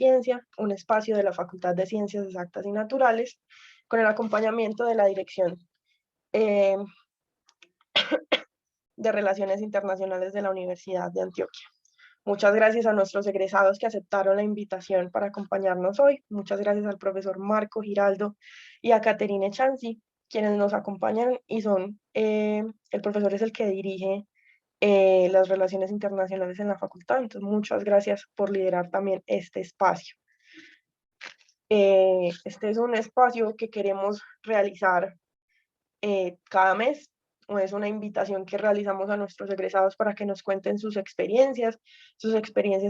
ciencia, un espacio de la Facultad de Ciencias Exactas y Naturales, con el acompañamiento de la Dirección eh, de Relaciones Internacionales de la Universidad de Antioquia. Muchas gracias a nuestros egresados que aceptaron la invitación para acompañarnos hoy. Muchas gracias al profesor Marco Giraldo y a Caterine Chanzi, quienes nos acompañan y son, el profesor es el que dirige las relaciones internacionales en la facultad. Entonces, muchas gracias por liderar también este espacio. Este es un espacio que queremos realizar cada mes. Es una invitación que realizamos a nuestros egresados para que nos cuenten sus experiencias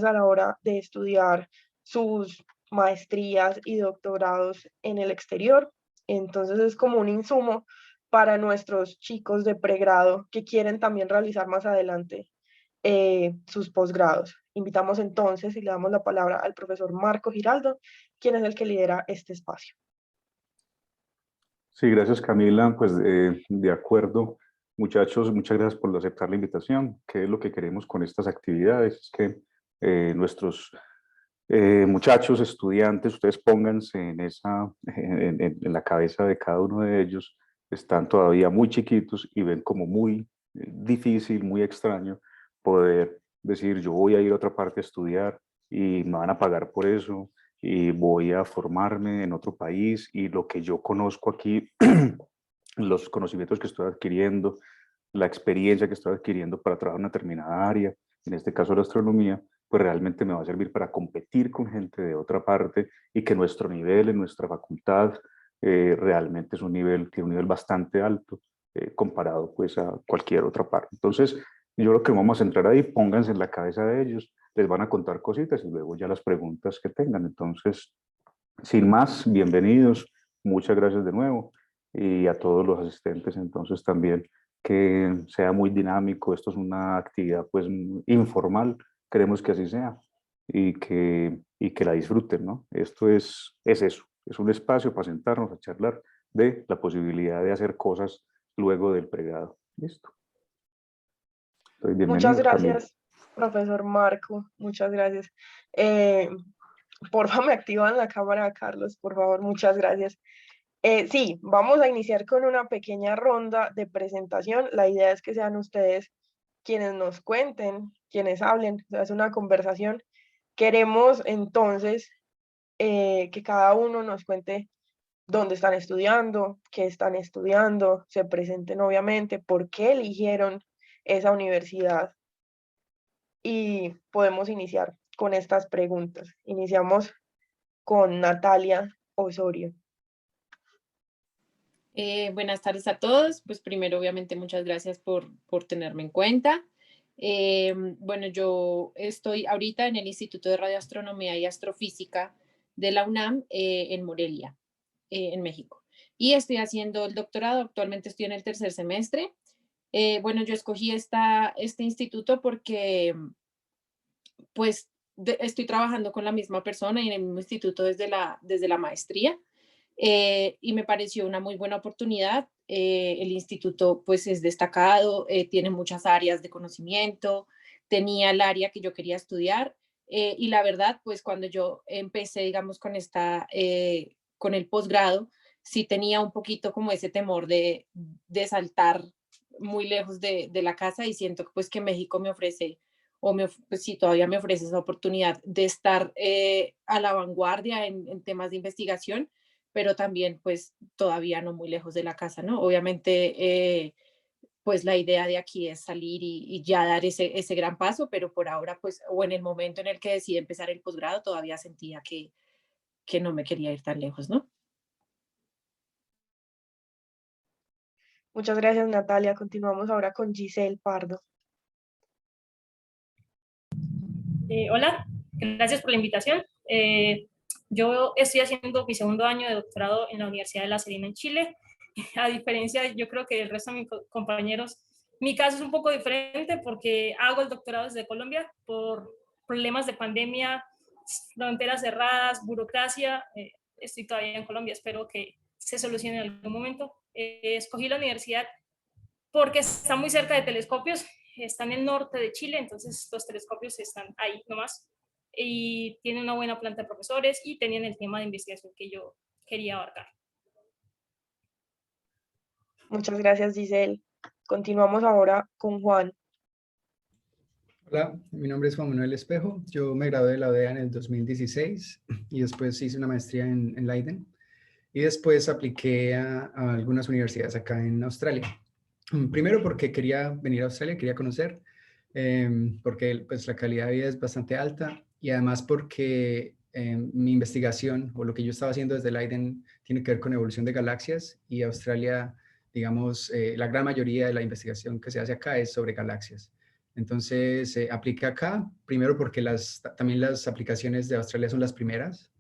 a la hora de estudiar sus maestrías y doctorados en el exterior. Entonces es como un insumo para nuestros chicos de pregrado que quieren también realizar más adelante sus posgrados. Invitamos entonces y le damos la palabra al profesor Marco Giraldo, quien es el que lidera este espacio. Sí, gracias Camila. Pues de acuerdo, muchachos, muchas gracias por aceptar la invitación. ¿Qué es lo que queremos con estas actividades? Es que nuestros muchachos, estudiantes, ustedes pónganse en la cabeza de cada uno de ellos, están todavía muy chiquitos y ven como muy difícil, muy extraño poder decir yo voy a ir a otra parte a estudiar y me van a pagar por eso y voy a formarme en otro país y lo que yo conozco aquí, los conocimientos que estoy adquiriendo, la experiencia que estoy adquiriendo para trabajar en una determinada área, en este caso la astronomía, pues realmente me va a servir para competir con gente de otra parte y que nuestro nivel en nuestra facultad realmente es tiene un nivel bastante alto comparado pues a cualquier otra parte. Entonces, yo creo que vamos a entrar ahí, pónganse en la cabeza de ellos, les van a contar cositas y luego ya las preguntas que tengan. Entonces, sin más, bienvenidos, muchas gracias de nuevo y a todos los asistentes entonces también que sea muy dinámico, esto es una actividad pues informal, queremos que así sea y que la disfruten, ¿no? Esto es eso, es un espacio para sentarnos a charlar de la posibilidad de hacer cosas luego del pregrado. Listo. Entonces, Muchas bienvenido, Camila. gracias, profesor Marco, muchas gracias. Porfa, me activan la cámara, Carlos, por favor, muchas gracias. Sí, vamos a iniciar con una pequeña ronda de presentación. La idea es que sean ustedes quienes nos cuenten, quienes hablen, o sea, es una conversación. Queremos entonces que cada uno nos cuente dónde están estudiando, qué están estudiando, se presenten obviamente, por qué eligieron esa universidad y podemos iniciar con estas preguntas. Iniciamos con Natalia Osorio. Buenas tardes a todos. Pues primero, obviamente, muchas gracias por tenerme en cuenta. Bueno, yo estoy ahorita en el Instituto de Radioastronomía y Astrofísica de la UNAM en Morelia, en México. Y estoy haciendo el doctorado, actualmente estoy en el tercer semestre. Bueno, yo escogí este instituto porque pues estoy trabajando con la misma persona y en el mismo instituto desde la maestría. Y me pareció una muy buena oportunidad. El instituto pues es destacado, tiene muchas áreas de conocimiento, tenía el área que yo quería estudiar y la verdad pues cuando yo empecé digamos con el posgrado, sí tenía un poquito como ese temor de saltar muy lejos de la casa y siento pues que México me ofrece pues sí, todavía me ofrece esa oportunidad de estar a la vanguardia en temas de investigación, pero también pues todavía no muy lejos de la casa, ¿no? Obviamente, pues la idea de aquí es salir y ya dar ese gran paso, pero por ahora pues, o en el momento en el que decidí empezar el posgrado, todavía sentía que no me quería ir tan lejos, ¿no? Muchas gracias, Natalia. Continuamos ahora con Giselle Pardo. Hola, gracias por la invitación. Yo estoy haciendo mi segundo año de doctorado en la Universidad de La Serena en Chile. A diferencia, yo creo que el resto de mis compañeros, mi caso es un poco diferente porque hago el doctorado desde Colombia por problemas de pandemia, fronteras cerradas, burocracia. Estoy todavía en Colombia, espero que se solucione en algún momento. Escogí la universidad porque está muy cerca de telescopios, está en el norte de Chile, entonces los telescopios están ahí nomás. y tiene una buena planta de profesores y tenían el tema de investigación que yo quería abarcar. Muchas gracias, Giselle. Continuamos ahora con Juan. Hola, mi nombre es Juan Manuel Espejo. Yo me gradué de la ODEA en el 2016 y después hice una maestría en Leiden y después apliqué a algunas universidades acá en Australia. Primero porque quería venir a Australia, quería conocer, porque pues, la calidad de vida es bastante alta y además porque mi investigación o lo que yo estaba haciendo desde Leiden tiene que ver con evolución de galaxias y Australia, digamos, la gran mayoría de la investigación que se hace acá es sobre galaxias. Entonces, apliqué acá, primero porque también las aplicaciones de Australia son las primeras,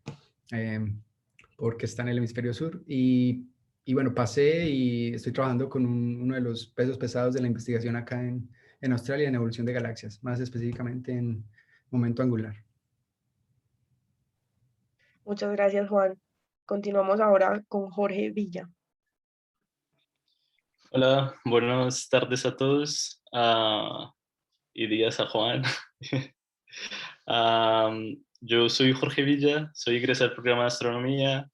porque está en el hemisferio sur. Y bueno, pasé y estoy trabajando con uno de los pesos pesados de la investigación acá en Australia, en evolución de galaxias, más específicamente en momento angular. Muchas gracias, Juan. Continuamos ahora con Jorge Villa. Hola, buenas tardes a todos y días a Juan. Yo soy Jorge Villa, soy egresado del programa de astronomía.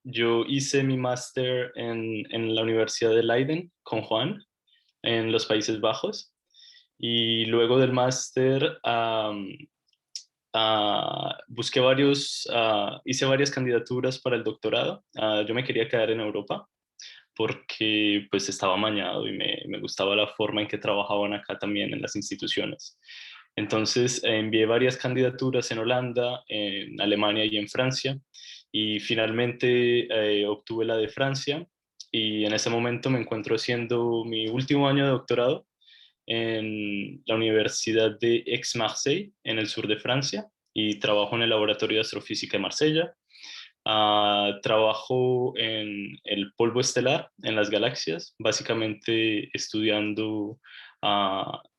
Yo hice mi máster en la Universidad de Leiden con Juan en los Países Bajos y luego del máster hice varias candidaturas para el doctorado. Yo me quería quedar en Europa porque pues estaba amañado y me gustaba la forma en que trabajaban acá también en las instituciones. Entonces envié varias candidaturas en Holanda, en Alemania y en Francia y finalmente obtuve la de Francia y en ese momento me encuentro haciendo mi último año de doctorado en la Universidad de Aix-Marseille, en el sur de Francia, y trabajo en el Laboratorio de Astrofísica de Marsella. Trabajo en el polvo estelar, en las galaxias, básicamente estudiando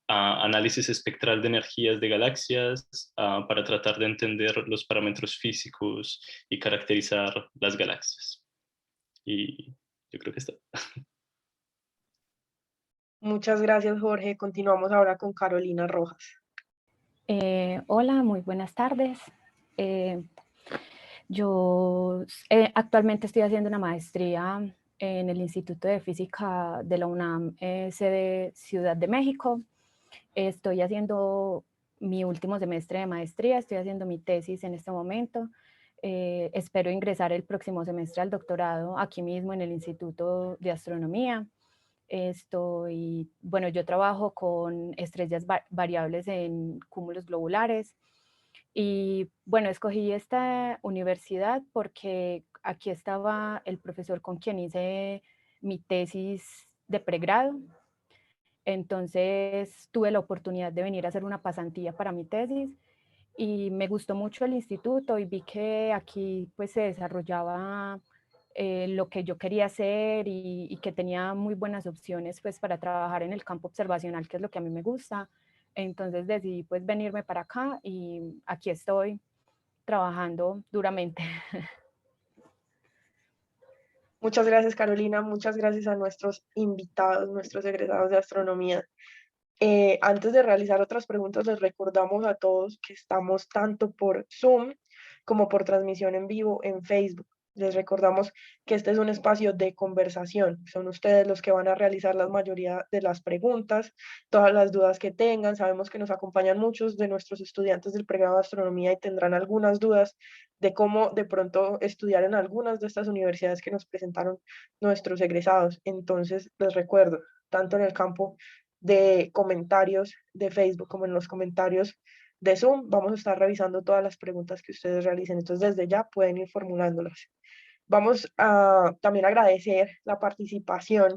análisis espectral de energías de galaxias para tratar de entender los parámetros físicos y caracterizar las galaxias. Y yo creo que está. Muchas gracias, Jorge. Continuamos ahora con Carolina Rojas. Hola, muy buenas tardes. Yo actualmente estoy haciendo una maestría en el Instituto de Física de la UNAM, sede Ciudad de México. Estoy haciendo mi último semestre de maestría, estoy haciendo mi tesis en este momento. Espero ingresar el próximo semestre al doctorado aquí mismo en el Instituto de Astronomía. Bueno, yo trabajo con estrellas variables en cúmulos globulares y bueno, escogí esta universidad porque aquí estaba el profesor con quien hice mi tesis de pregrado. Entonces tuve la oportunidad de venir a hacer una pasantía para mi tesis y me gustó mucho el instituto y vi que aquí pues se desarrollaba lo que yo quería hacer y que tenía muy buenas opciones pues para trabajar en el campo observacional, que es lo que a mí me gusta. Entonces decidí pues venirme para acá y aquí estoy trabajando duramente. Muchas gracias, Carolina. Muchas gracias a nuestros invitados, nuestros egresados de astronomía. Antes de realizar otras preguntas, les recordamos a todos que estamos tanto por Zoom como por transmisión en vivo en Facebook. Les recordamos que este es un espacio de conversación. Son ustedes los que van a realizar la mayoría de las preguntas, todas las dudas que tengan. Sabemos que nos acompañan muchos de nuestros estudiantes del pregrado de astronomía y tendrán algunas dudas de cómo de pronto estudiar en algunas de estas universidades que nos presentaron nuestros egresados. Entonces, les recuerdo, tanto en el campo de comentarios de Facebook como en los comentarios de Zoom, vamos a estar revisando todas las preguntas que ustedes realicen. Entonces, desde ya pueden ir formulándolas. Vamos a también agradecer la participación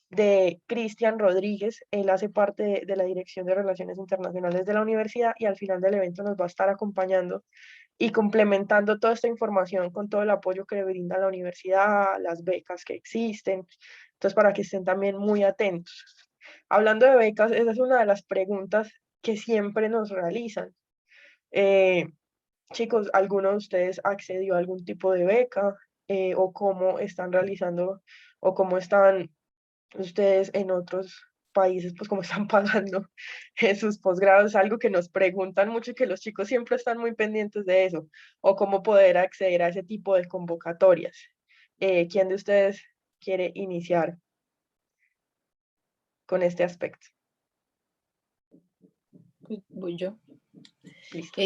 de Cristian Rodríguez. Él hace parte de la Dirección de Relaciones Internacionales de la universidad y al final del evento nos va a estar acompañando y complementando toda esta información con todo el apoyo que le brinda la universidad, las becas que existen. Entonces, para que estén también muy atentos. Hablando de becas, esa es una de las preguntas que siempre nos realizan. Chicos, ¿alguno de ustedes accedió a algún tipo de beca o cómo están realizando o cómo están ustedes en otros países, pues cómo están pagando sus posgrados, es algo que nos preguntan mucho y que los chicos siempre están muy pendientes de eso, o cómo poder acceder a ese tipo de convocatorias. ¿Quién de ustedes quiere iniciar con este aspecto? Voy yo. Listo.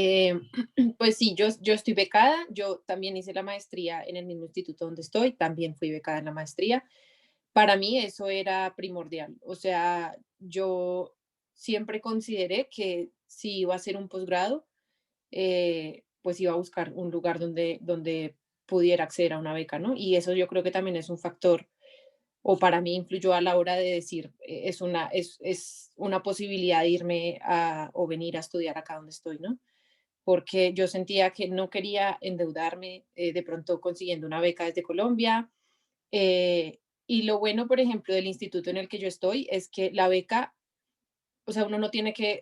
Pues sí, yo estoy becada, yo también hice la maestría en el mismo instituto donde estoy, también fui becada en la maestría. Para mí eso era primordial, o sea, yo siempre consideré que si iba a hacer un posgrado, pues iba a buscar un lugar donde pudiera acceder a una beca, ¿no? Y eso yo creo que también es un factor, o para mí influyó a la hora de decir, es una posibilidad de irme o venir a estudiar acá donde estoy, ¿no? Porque yo sentía que no quería endeudarme de pronto consiguiendo una beca desde Colombia. Y lo bueno, por ejemplo, del instituto en el que yo estoy es que la beca, o sea, uno no tiene que,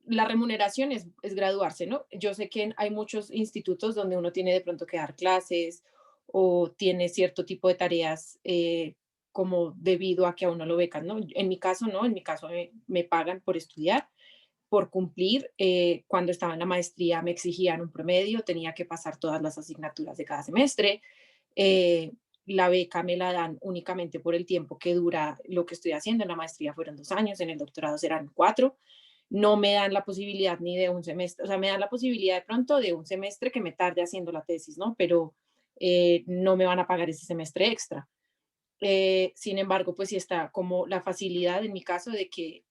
la remuneración es graduarse, ¿no? Yo sé que hay muchos institutos donde uno tiene de pronto que dar clases o tiene cierto tipo de tareas como debido a que a uno lo becan, ¿no? En mi caso, no, en mi caso me pagan por estudiar, por cumplir. Cuando estaba en la maestría me exigían un promedio, tenía que pasar todas las asignaturas de cada semestre. Eh, la beca me la dan únicamente por el tiempo que dura lo que estoy haciendo. En la maestría fueron 2 años, en el doctorado serán 4. No me dan la posibilidad ni de un semestre, o sea, me dan la posibilidad de pronto de un semestre que me tarde haciendo la tesis, ¿no? Pero no me van a pagar ese semestre extra. Sin embargo, pues sí está como la facilidad en mi caso de que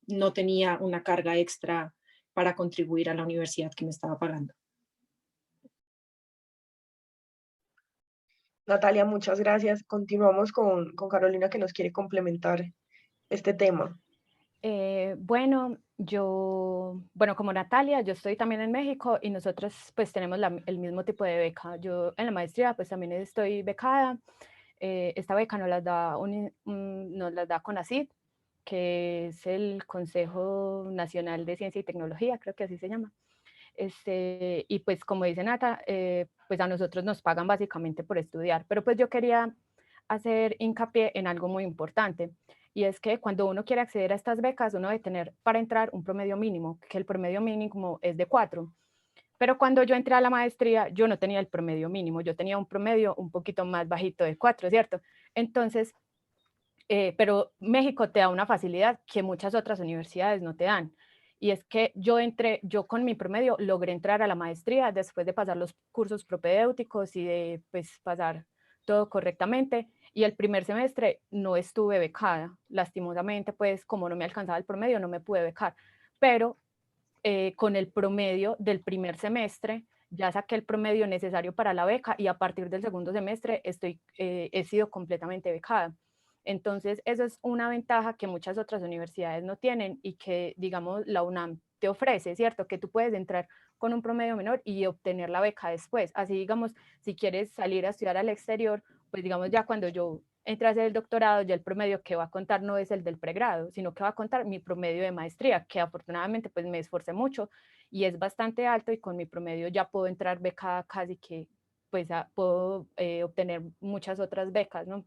no tenía una carga extra para contribuir a la universidad que me estaba pagando. Natalia, muchas gracias. Continuamos con Carolina que nos quiere complementar este tema. Bueno, como Natalia, yo estoy también en México y nosotros pues tenemos el mismo tipo de beca. Yo en la maestría pues también estoy becada. Esta beca nos las da CONACYT, que es el Consejo Nacional de Ciencia y Tecnología, creo que así se llama. Y pues como dice Nata, pues a nosotros nos pagan básicamente por estudiar, pero pues yo quería hacer hincapié en algo muy importante, y es que cuando uno quiere acceder a estas becas, uno debe tener para entrar un promedio mínimo, que el promedio mínimo es de 4. Pero cuando yo entré a la maestría, yo no tenía el promedio mínimo, yo tenía un promedio un poquito más bajito de 4, ¿cierto? Entonces, pero México te da una facilidad que muchas otras universidades no te dan. Y es que yo con mi promedio logré entrar a la maestría después de pasar los cursos propedéuticos y de pues pasar todo correctamente. Y el primer semestre no estuve becada. Lastimosamente, pues como no me alcanzaba el promedio, no me pude becar. Pero con el promedio del primer semestre ya saqué el promedio necesario para la beca y a partir del segundo semestre he sido completamente becada. Entonces, eso es una ventaja que muchas otras universidades no tienen y que, digamos, la UNAM te ofrece, ¿cierto? Que tú puedes entrar con un promedio menor y obtener la beca después. Así, digamos, si quieres salir a estudiar al exterior, pues digamos, ya cuando yo entré a hacer el doctorado, ya el promedio que va a contar no es el del pregrado, sino que va a contar mi promedio de maestría, que afortunadamente pues me esforcé mucho y es bastante alto, y con mi promedio ya puedo entrar becada casi que, pues puedo obtener muchas otras becas, ¿no?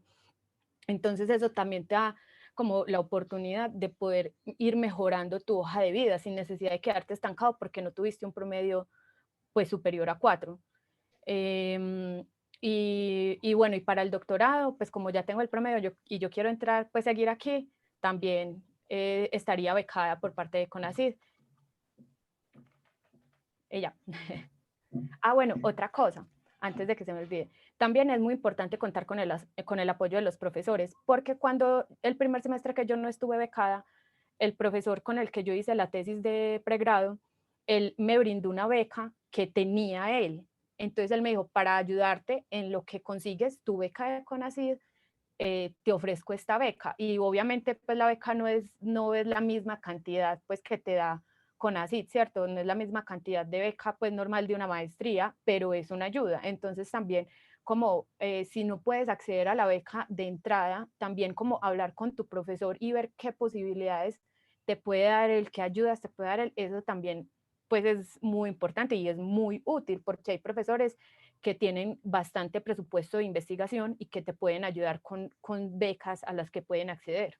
Entonces eso también te da como la oportunidad de poder ir mejorando tu hoja de vida sin necesidad de quedarte estancado porque no tuviste un promedio pues superior a 4. Y bueno, y para el doctorado, pues como ya tengo el promedio y yo quiero entrar, pues seguir aquí, también estaría becada por parte de CONACYT. Ella. Bueno, otra cosa, antes de que se me olvide. También es muy importante contar con el apoyo de los profesores, porque cuando el primer semestre que yo no estuve becada, el profesor con el que yo hice la tesis de pregrado, él me brindó una beca que tenía él. Entonces él me dijo, para ayudarte en lo que consigues tu beca de CONACYT, te ofrezco esta beca. Y obviamente pues la beca no es la misma cantidad pues que te da CONACYT, ¿cierto? No es la misma cantidad de beca pues normal de una maestría, pero es una ayuda. Entonces también como si no puedes acceder a la beca de entrada, también como hablar con tu profesor y ver qué posibilidades te puede dar él, qué ayudas te puede dar él, eso también pues es muy importante y es muy útil porque hay profesores que tienen bastante presupuesto de investigación y que te pueden ayudar con becas a las que pueden acceder.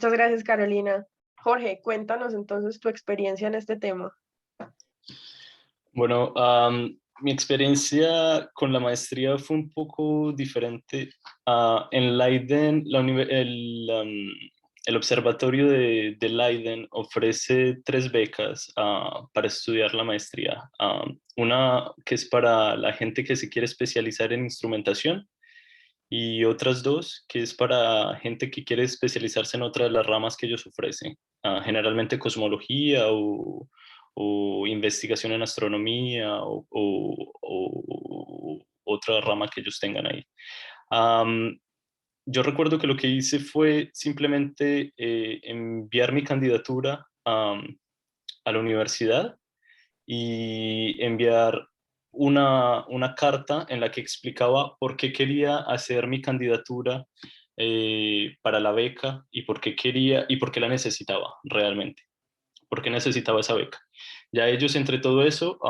Muchas gracias, Carolina. Jorge, cuéntanos entonces tu experiencia en este tema. Bueno, mi experiencia con la maestría fue un poco diferente. En Leiden, el observatorio de Leiden ofrece 3 becas para estudiar la maestría. Una que es para la gente que se quiere especializar en instrumentación y otras 2 que es para gente que quiere especializarse en otra de las ramas que ellos ofrecen, generalmente cosmología o investigación en astronomía o otra rama que ellos tengan ahí. Yo recuerdo que lo que hice fue simplemente enviar mi candidatura a la universidad y enviar una carta en la que explicaba por qué quería hacer mi candidatura para la beca y por qué quería y por qué la necesitaba realmente, por qué necesitaba esa beca. Ya ellos entre todo eso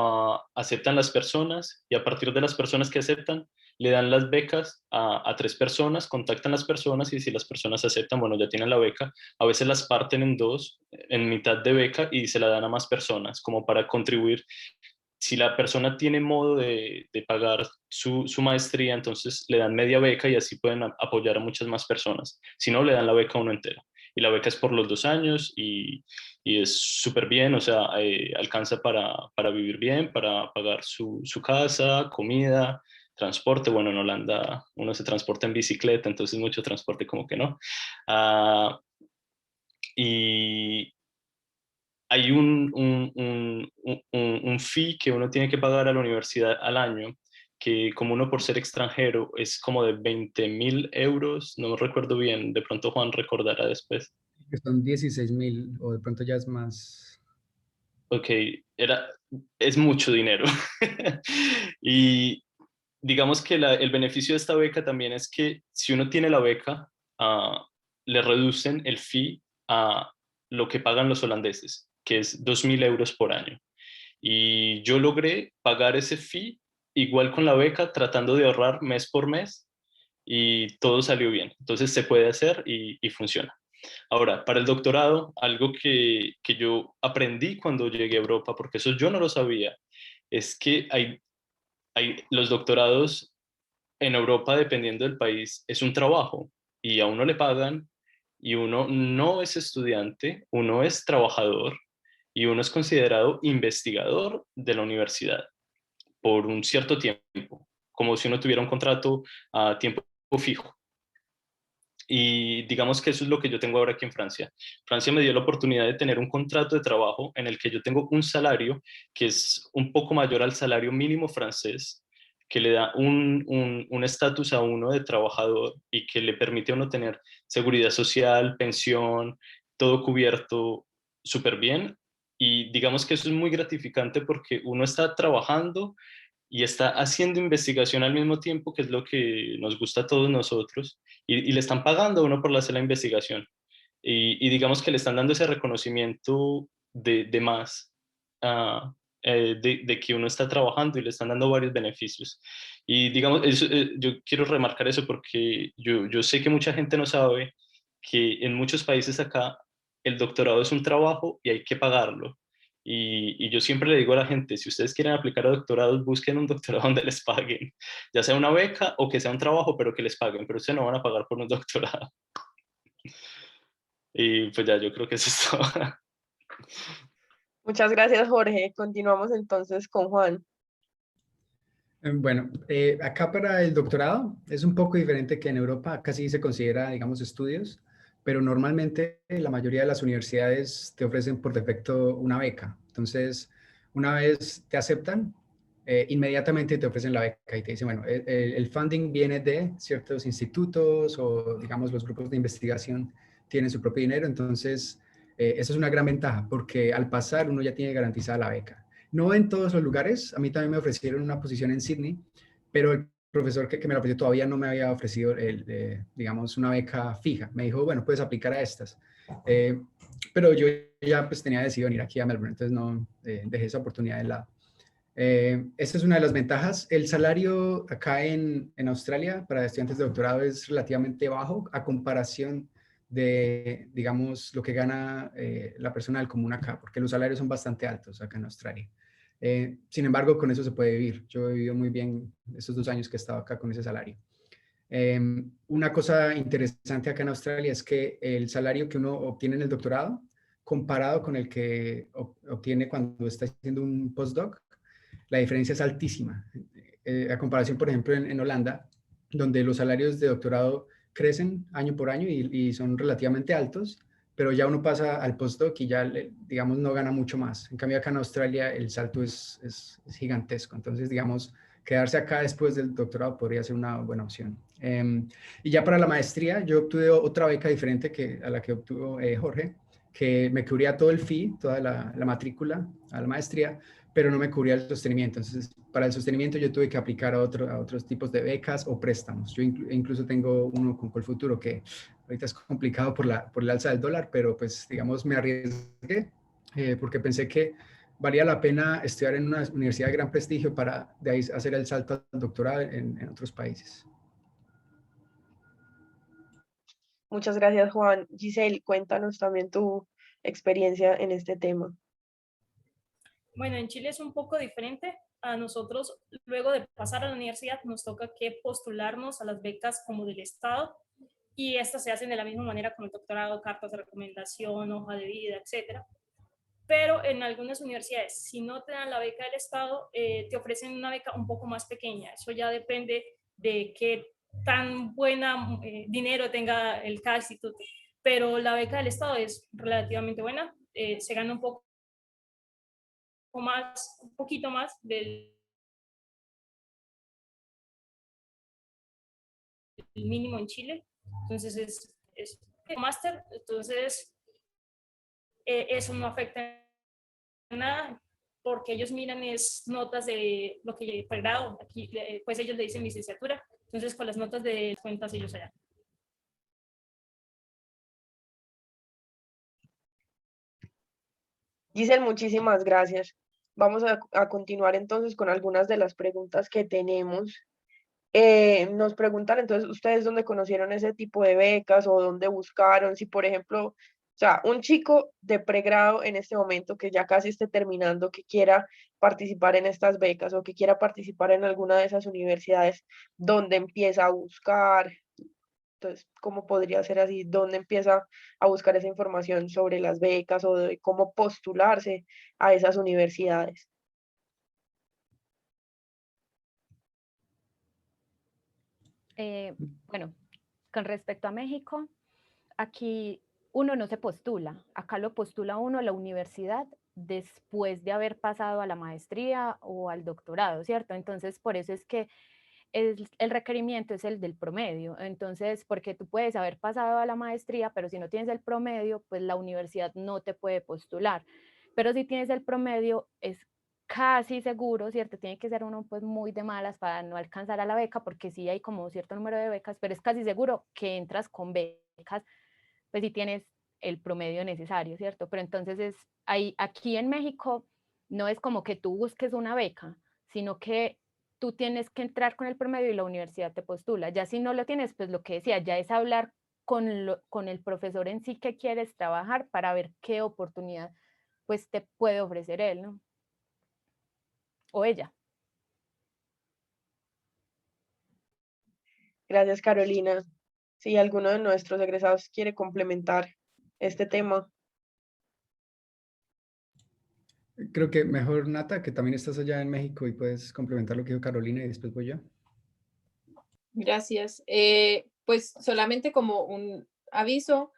aceptan las personas y a partir de las personas que aceptan le dan las becas a 3 personas, contactan las personas y si las personas aceptan, bueno, ya tienen la beca. A veces las parten en 2, en mitad de beca y se la dan a más personas, como para contribuir. Si la persona tiene modo de pagar su maestría, entonces le dan media beca y así pueden apoyar a muchas más personas. Si no, le dan la beca a uno entero. Y la beca es por los 2 años y es súper bien, o sea, alcanza para vivir bien, para pagar su casa, comida, transporte. Bueno, en Holanda uno se transporta en bicicleta, entonces mucho transporte como que no. Y hay un fee que uno tiene que pagar a la universidad al año, que como uno por ser extranjero es como de 20.000 euros, no recuerdo bien, de pronto Juan recordará después. Que son 16.000 o de pronto ya es más. Ok, es mucho dinero. Y digamos que el beneficio de esta beca también es que si uno tiene la beca, le reducen el fee a lo que pagan los holandeses, que es 2.000 euros por año. Y yo logré pagar ese fee igual con la beca, tratando de ahorrar mes por mes y todo salió bien. Entonces se puede hacer y funciona. Ahora, para el doctorado, algo que yo aprendí cuando llegué a Europa, porque eso yo no lo sabía, es que los doctorados en Europa, dependiendo del país, es un trabajo y a uno le pagan y uno no es estudiante, uno es trabajador y uno es considerado investigador de la universidad por un cierto tiempo, como si uno tuviera un contrato a tiempo fijo. Y digamos que eso es lo que yo tengo ahora aquí en Francia. Francia me dio la oportunidad de tener un contrato de trabajo en el que yo tengo un salario que es un poco mayor al salario mínimo francés, que le da un estatus a uno de trabajador y que le permite a uno tener seguridad social, pensión, todo cubierto súper bien. Y digamos que eso es muy gratificante porque uno está trabajando y está haciendo investigación al mismo tiempo, que es lo que nos gusta a todos nosotros, y le están pagando a uno por hacer la investigación. Y digamos que le están dando ese reconocimiento de más, de que uno está trabajando y le están dando varios beneficios. Y digamos, yo quiero remarcar eso porque yo sé que mucha gente no sabe que en muchos países acá el doctorado es un trabajo y hay que pagarlo. Y yo siempre le digo a la gente, si ustedes quieren aplicar a doctorados, busquen un doctorado donde les paguen, ya sea una beca o que sea un trabajo, pero que les paguen, pero ustedes no van a pagar por un doctorado. Y pues ya, yo creo que eso es todo. Muchas gracias, Jorge. Continuamos entonces con Juan. Bueno, acá para el doctorado es un poco diferente que en Europa. Acá sí se considera, digamos, estudios, pero normalmente la mayoría de las universidades te ofrecen por defecto una beca. Entonces, una vez te aceptan, inmediatamente te ofrecen la beca y te dicen, bueno, el funding viene de ciertos institutos o, digamos, los grupos de investigación tienen su propio dinero. Entonces, eso es una gran ventaja porque al pasar uno ya tiene garantizada la beca. No en todos los lugares, a mí también me ofrecieron una posición en Sydney, pero el profesor que me la ofreció todavía no me había ofrecido, digamos, una beca fija. Me dijo, bueno, puedes aplicar a estas. Pero yo ya pues tenía decidido venir aquí a Melbourne, entonces no dejé esa oportunidad de lado. Esta es una de las ventajas. El salario acá en Australia para estudiantes de doctorado es relativamente bajo a comparación de, digamos, lo que gana la persona del común acá, porque los salarios son bastante altos acá en Australia. Sin embargo, con eso se puede vivir. Yo he vivido muy bien estos 2 años que he estado acá con ese salario. Una cosa interesante acá en Australia es que el salario que uno obtiene en el doctorado, comparado con el que obtiene cuando está haciendo un postdoc, la diferencia es altísima. A comparación, por ejemplo, en Holanda, donde los salarios de doctorado crecen año por año y son relativamente altos, pero ya uno pasa al postdoc y ya, digamos, no gana mucho más. En cambio, acá en Australia el salto es gigantesco. Entonces, digamos, quedarse acá después del doctorado podría ser una buena opción. Y ya para la maestría, yo obtuve otra beca diferente a la que obtuvo Jorge, que me cubría todo el fee, toda la matrícula a la maestría, pero no me cubría el sostenimiento. Entonces, para el sostenimiento yo tuve que aplicar a otros tipos de becas o préstamos. Yo incluso tengo uno con Colfuturo que ahorita es complicado por el alza del dólar, pero pues digamos me arriesgué porque pensé que valía la pena estudiar en una universidad de gran prestigio para de ahí hacer el salto al doctorado en otros países. Muchas gracias, Juan. Giselle, cuéntanos también tu experiencia en este tema. Bueno, en Chile es un poco diferente. A nosotros, luego de pasar a la universidad, nos toca que postularnos a las becas como del Estado, y estas se hacen de la misma manera como el doctorado, cartas de recomendación, hoja de vida, etcétera. Pero en algunas universidades, si no te dan la beca del Estado, te ofrecen una beca un poco más pequeña. Eso ya depende de qué tan buena dinero tenga cada instituto. Pero la beca del Estado es relativamente buena, se gana un poquito más del mínimo en Chile. Entonces es un máster, entonces eso no afecta en nada, porque ellos miran es notas de lo que pregrado, aquí pues ellos le dicen licenciatura, entonces con las notas de cuentas ellos allá. Giselle, muchísimas gracias. Vamos a continuar entonces con algunas de las preguntas que tenemos. Nos preguntan entonces, ¿ustedes dónde conocieron ese tipo de becas o dónde buscaron? Si, por ejemplo, o sea, un chico de pregrado en este momento que ya casi esté terminando, que quiera participar en estas becas o que quiera participar en alguna de esas universidades, ¿dónde empieza a buscar? Entonces, ¿cómo podría ser así? ¿Dónde empieza a buscar esa información sobre las becas o de cómo postularse a esas universidades? Bueno, con respecto a México, aquí uno no se postula, acá lo postula uno a la universidad después de haber pasado a la maestría o al doctorado, ¿cierto? Entonces, por eso es que el requerimiento es el del promedio. Entonces, porque tú puedes haber pasado a la maestría, pero si no tienes el promedio, pues la universidad no te puede postular. Pero si tienes el promedio, es casi seguro, ¿cierto? Tiene que ser uno pues muy de malas para no alcanzar a la beca, porque sí hay como cierto número de becas, pero es casi seguro que entras con becas, pues si tienes el promedio necesario, ¿cierto? Pero entonces aquí en México no es como que tú busques una beca, sino que tú tienes que entrar con el promedio y la universidad te postula. Ya si no lo tienes, pues lo que decía, ya es hablar con el profesor en sí que quieres trabajar para ver qué oportunidad pues te puede ofrecer él, ¿no? O ella. Gracias, Carolina. Si alguno de nuestros egresados quiere complementar este tema. Creo que mejor, Nata, que también estás allá en México y puedes complementar lo que dijo Carolina y después voy yo. Gracias. Pues solamente como un aviso,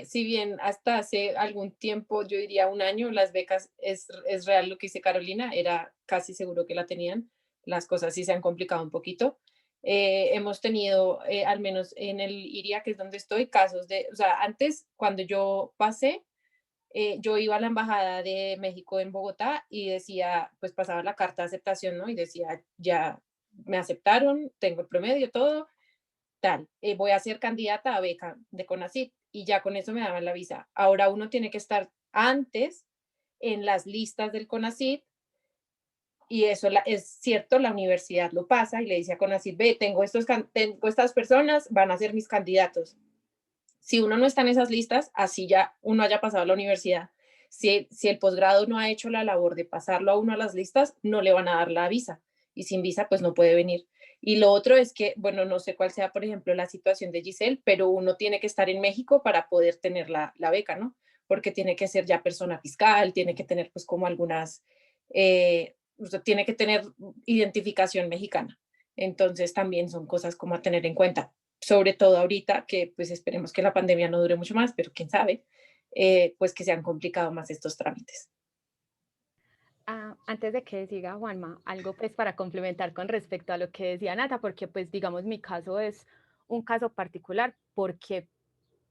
si bien hasta hace algún tiempo, yo diría un año, las becas es real lo que dice Carolina, era casi seguro que la tenían, las cosas sí se han complicado un poquito. Hemos tenido, al menos en el IRIA, que es donde estoy, casos de, o sea, antes cuando yo pasé, yo iba a la Embajada de México en Bogotá y decía, pues pasaba la carta de aceptación, ¿no? Y decía, ya me aceptaron, tengo el promedio, todo, tal, voy a ser candidata a beca de CONACYT y ya con eso me daban la visa. Ahora uno tiene que estar antes en las listas del CONACYT y eso es cierto, la universidad lo pasa y le dice a CONACYT, ve, tengo estas personas, van a ser mis candidatos. Si uno no está en esas listas, así ya uno haya pasado a la universidad, si el posgrado no ha hecho la labor de pasarlo a uno a las listas, no le van a dar la visa y sin visa pues no puede venir. Y lo otro es que, bueno, no sé cuál sea, por ejemplo, la situación de Giselle, pero uno tiene que estar en México para poder tener la beca, ¿no? Porque tiene que ser ya persona fiscal, tiene que tener pues como algunas, usted tiene que tener identificación mexicana. Entonces también son cosas como a tener en cuenta, sobre todo ahorita que pues esperemos que la pandemia no dure mucho más, pero quién sabe, pues que se han complicado más estos trámites. Antes de que siga Juanma, algo pues para complementar con respecto a lo que decía Nata, porque pues digamos mi caso es un caso particular, porque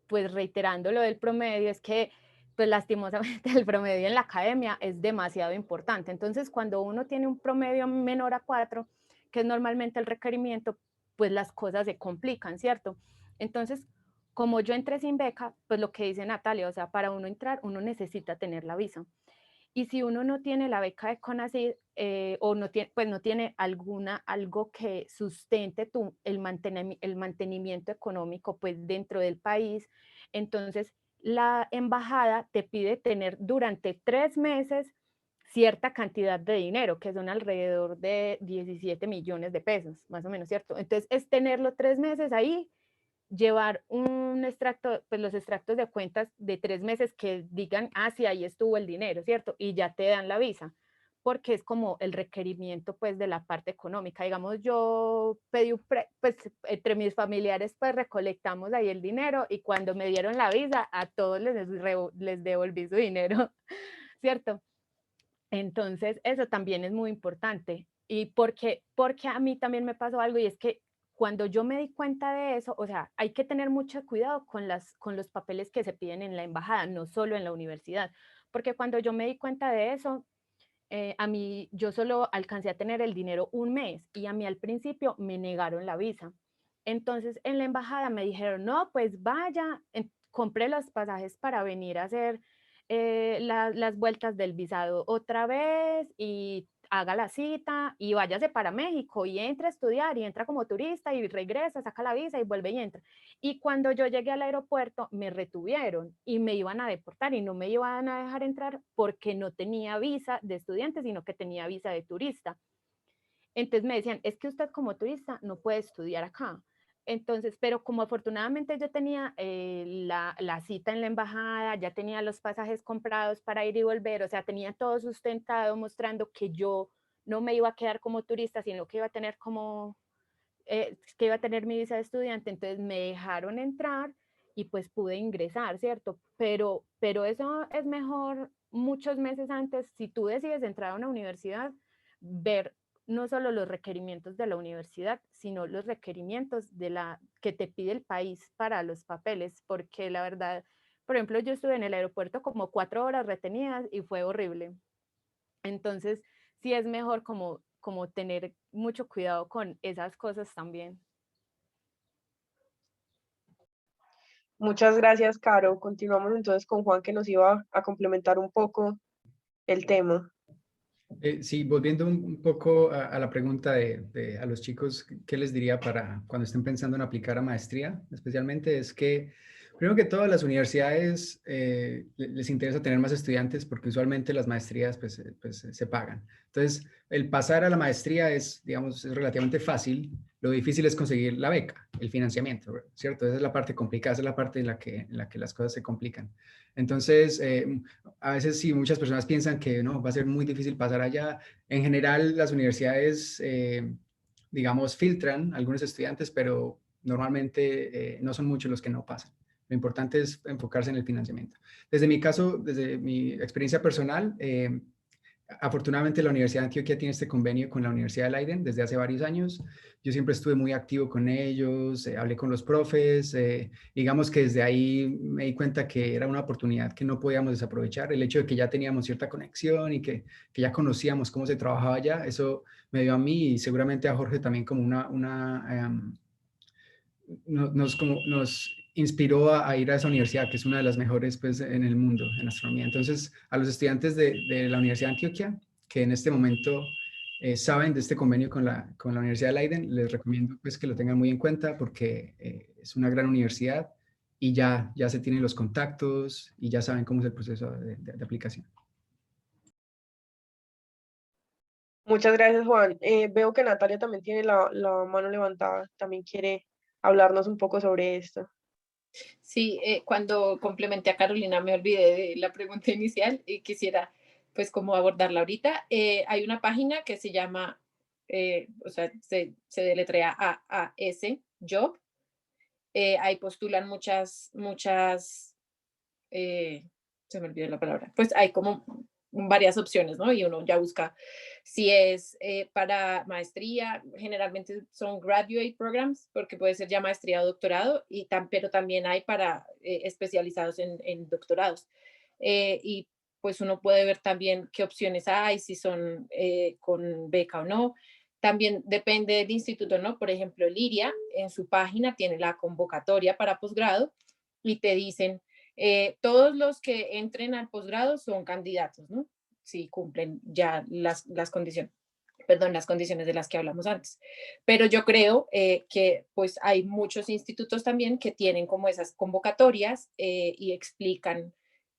pues reiterando lo del promedio, es que pues lastimosamente el promedio en la academia es demasiado importante. Entonces cuando uno tiene un promedio menor a 4, que es normalmente el requerimiento, pues las cosas se complican, ¿cierto? Entonces, como yo entré sin beca, pues lo que dice Natalia, o sea, para uno entrar, uno necesita tener la visa. Y si uno no tiene la beca de CONACYT o no tiene, pues no tiene algo que sustente el mantenimiento económico pues dentro del país, entonces la embajada te pide tener durante 3 meses cierta cantidad de dinero, que son alrededor de 17 millones de pesos, más o menos, ¿cierto? Entonces es tenerlo 3 meses ahí, llevar un extracto, pues los extractos de cuentas de 3 meses que digan, sí, ahí estuvo el dinero, ¿cierto? Y ya te dan la visa, porque es como el requerimiento, pues, de la parte económica. Digamos, yo pedí, pues, entre mis familiares, pues, recolectamos ahí el dinero y cuando me dieron la visa, a todos les devolví su dinero, ¿cierto? Entonces, eso también es muy importante. Y porque a mí también me pasó algo y es que cuando yo me di cuenta de eso, o sea, hay que tener mucho cuidado con los papeles que se piden en la embajada, no solo en la universidad, porque cuando yo me di cuenta de eso, a mí yo solo alcancé a tener el dinero un mes y a mí al principio me negaron la visa. Entonces en la embajada me dijeron, no, pues vaya, compré los pasajes para venir a hacer las vueltas del visado otra vez y haga la cita y váyase para México y entra a estudiar y entra como turista y regresa, saca la visa y vuelve y entra. Y cuando yo llegué al aeropuerto me retuvieron y me iban a deportar y no me iban a dejar entrar porque no tenía visa de estudiante, sino que tenía visa de turista. Entonces me decían, es que usted como turista no puede estudiar acá. Entonces, pero como afortunadamente yo tenía la cita en la embajada, ya tenía los pasajes comprados para ir y volver, o sea, tenía todo sustentado mostrando que yo no me iba a quedar como turista, sino que iba a tener que iba a tener mi visa de estudiante, entonces me dejaron entrar y pues pude ingresar, ¿cierto? Pero eso es mejor muchos meses antes, si tú decides entrar a una universidad, ver no solo los requerimientos de la universidad, sino los requerimientos que te pide el país para los papeles, porque la verdad, por ejemplo, yo estuve en el aeropuerto como 4 horas retenidas y fue horrible. Entonces, sí es mejor como tener mucho cuidado con esas cosas también. Muchas gracias, Caro. Continuamos entonces con Juan, que nos iba a complementar un poco el tema. Sí, volviendo un poco a la pregunta a los chicos, ¿qué les diría para cuando estén pensando en aplicar a maestría? Especialmente es que, primero que todo, las universidades les interesa tener más estudiantes porque usualmente las maestrías pues, se pagan. Entonces, el pasar a la maestría es, digamos, es relativamente fácil. Lo difícil es conseguir la beca, el financiamiento, ¿cierto? Esa es la parte complicada, esa es la parte en la que las cosas se complican. Entonces, a veces sí, muchas personas piensan que no, va a ser muy difícil pasar allá. En general, las universidades, digamos, filtran algunos estudiantes, pero normalmente no son muchos los que no pasan. Lo importante es enfocarse en el financiamiento. Desde mi caso, desde mi experiencia personal, afortunadamente la Universidad de Antioquia tiene este convenio con la Universidad de Leiden desde hace varios años. Yo siempre estuve muy activo con ellos, hablé con los profes, digamos que desde ahí me di cuenta que era una oportunidad que no podíamos desaprovechar. El hecho de que ya teníamos cierta conexión y que ya conocíamos cómo se trabajaba allá, eso me dio a mí y seguramente a Jorge también como nos inspiró a ir a esa universidad, que es una de las mejores pues, en el mundo en astronomía. Entonces, a los estudiantes de la Universidad de Antioquia, que en este momento saben de este convenio con la Universidad de Leiden, les recomiendo pues, que lo tengan muy en cuenta porque es una gran universidad y ya se tienen los contactos y ya saben cómo es el proceso de aplicación. Muchas gracias, Juan. Veo que Natalia también tiene la mano levantada, también quiere hablarnos un poco sobre esto. Sí, cuando complementé a Carolina me olvidé de la pregunta inicial y quisiera pues como abordarla ahorita. Hay una página que se llama, o sea, se deletrea AAS, Job. Ahí postulan muchas, se me olvidó la palabra, pues hay como varias opciones, ¿no? Y uno ya busca si es para maestría, generalmente son graduate programs, porque puede ser ya maestría o doctorado, pero también hay para especializados en doctorados. Y pues uno puede ver también qué opciones hay, si son con beca o no. También depende del instituto, ¿no? Por ejemplo, Liria en su página tiene la convocatoria para posgrado y te dicen, todos los que entren al posgrado son candidatos, ¿no? Si cumplen ya las condiciones, perdón, las condiciones de las que hablamos antes. Pero yo creo que pues hay muchos institutos también que tienen como esas convocatorias y explican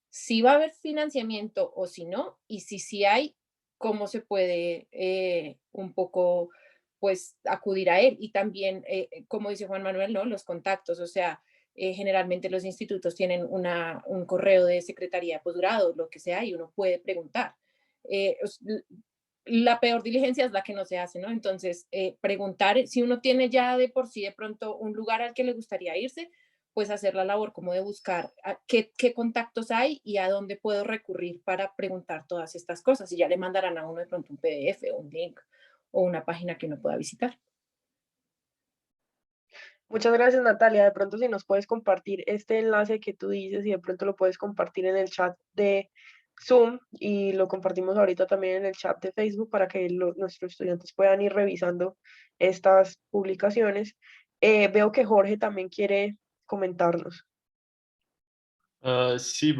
si va a haber financiamiento o si no, y si sí hay, cómo se puede un poco pues acudir a él. Y también, como dice Juan Manuel, ¿no? Los contactos, o sea, generalmente los institutos tienen un correo de secretaría de posgrado, lo que sea, y uno puede preguntar. La peor diligencia es la que no se hace, ¿no? Entonces, preguntar si uno tiene ya de por sí de pronto un lugar al que le gustaría irse, pues hacer la labor como de buscar qué contactos hay y a dónde puedo recurrir para preguntar todas estas cosas. Y ya le mandarán a uno de pronto un PDF o un link o una página que uno pueda visitar. Muchas gracias, Natalia. De pronto, si nos puedes compartir este enlace que tú dices y de pronto lo puedes compartir en el chat de Zoom y lo compartimos ahorita también en el chat de Facebook para que nuestros estudiantes puedan ir revisando estas publicaciones. Veo que Jorge también quiere comentarnos. Sí,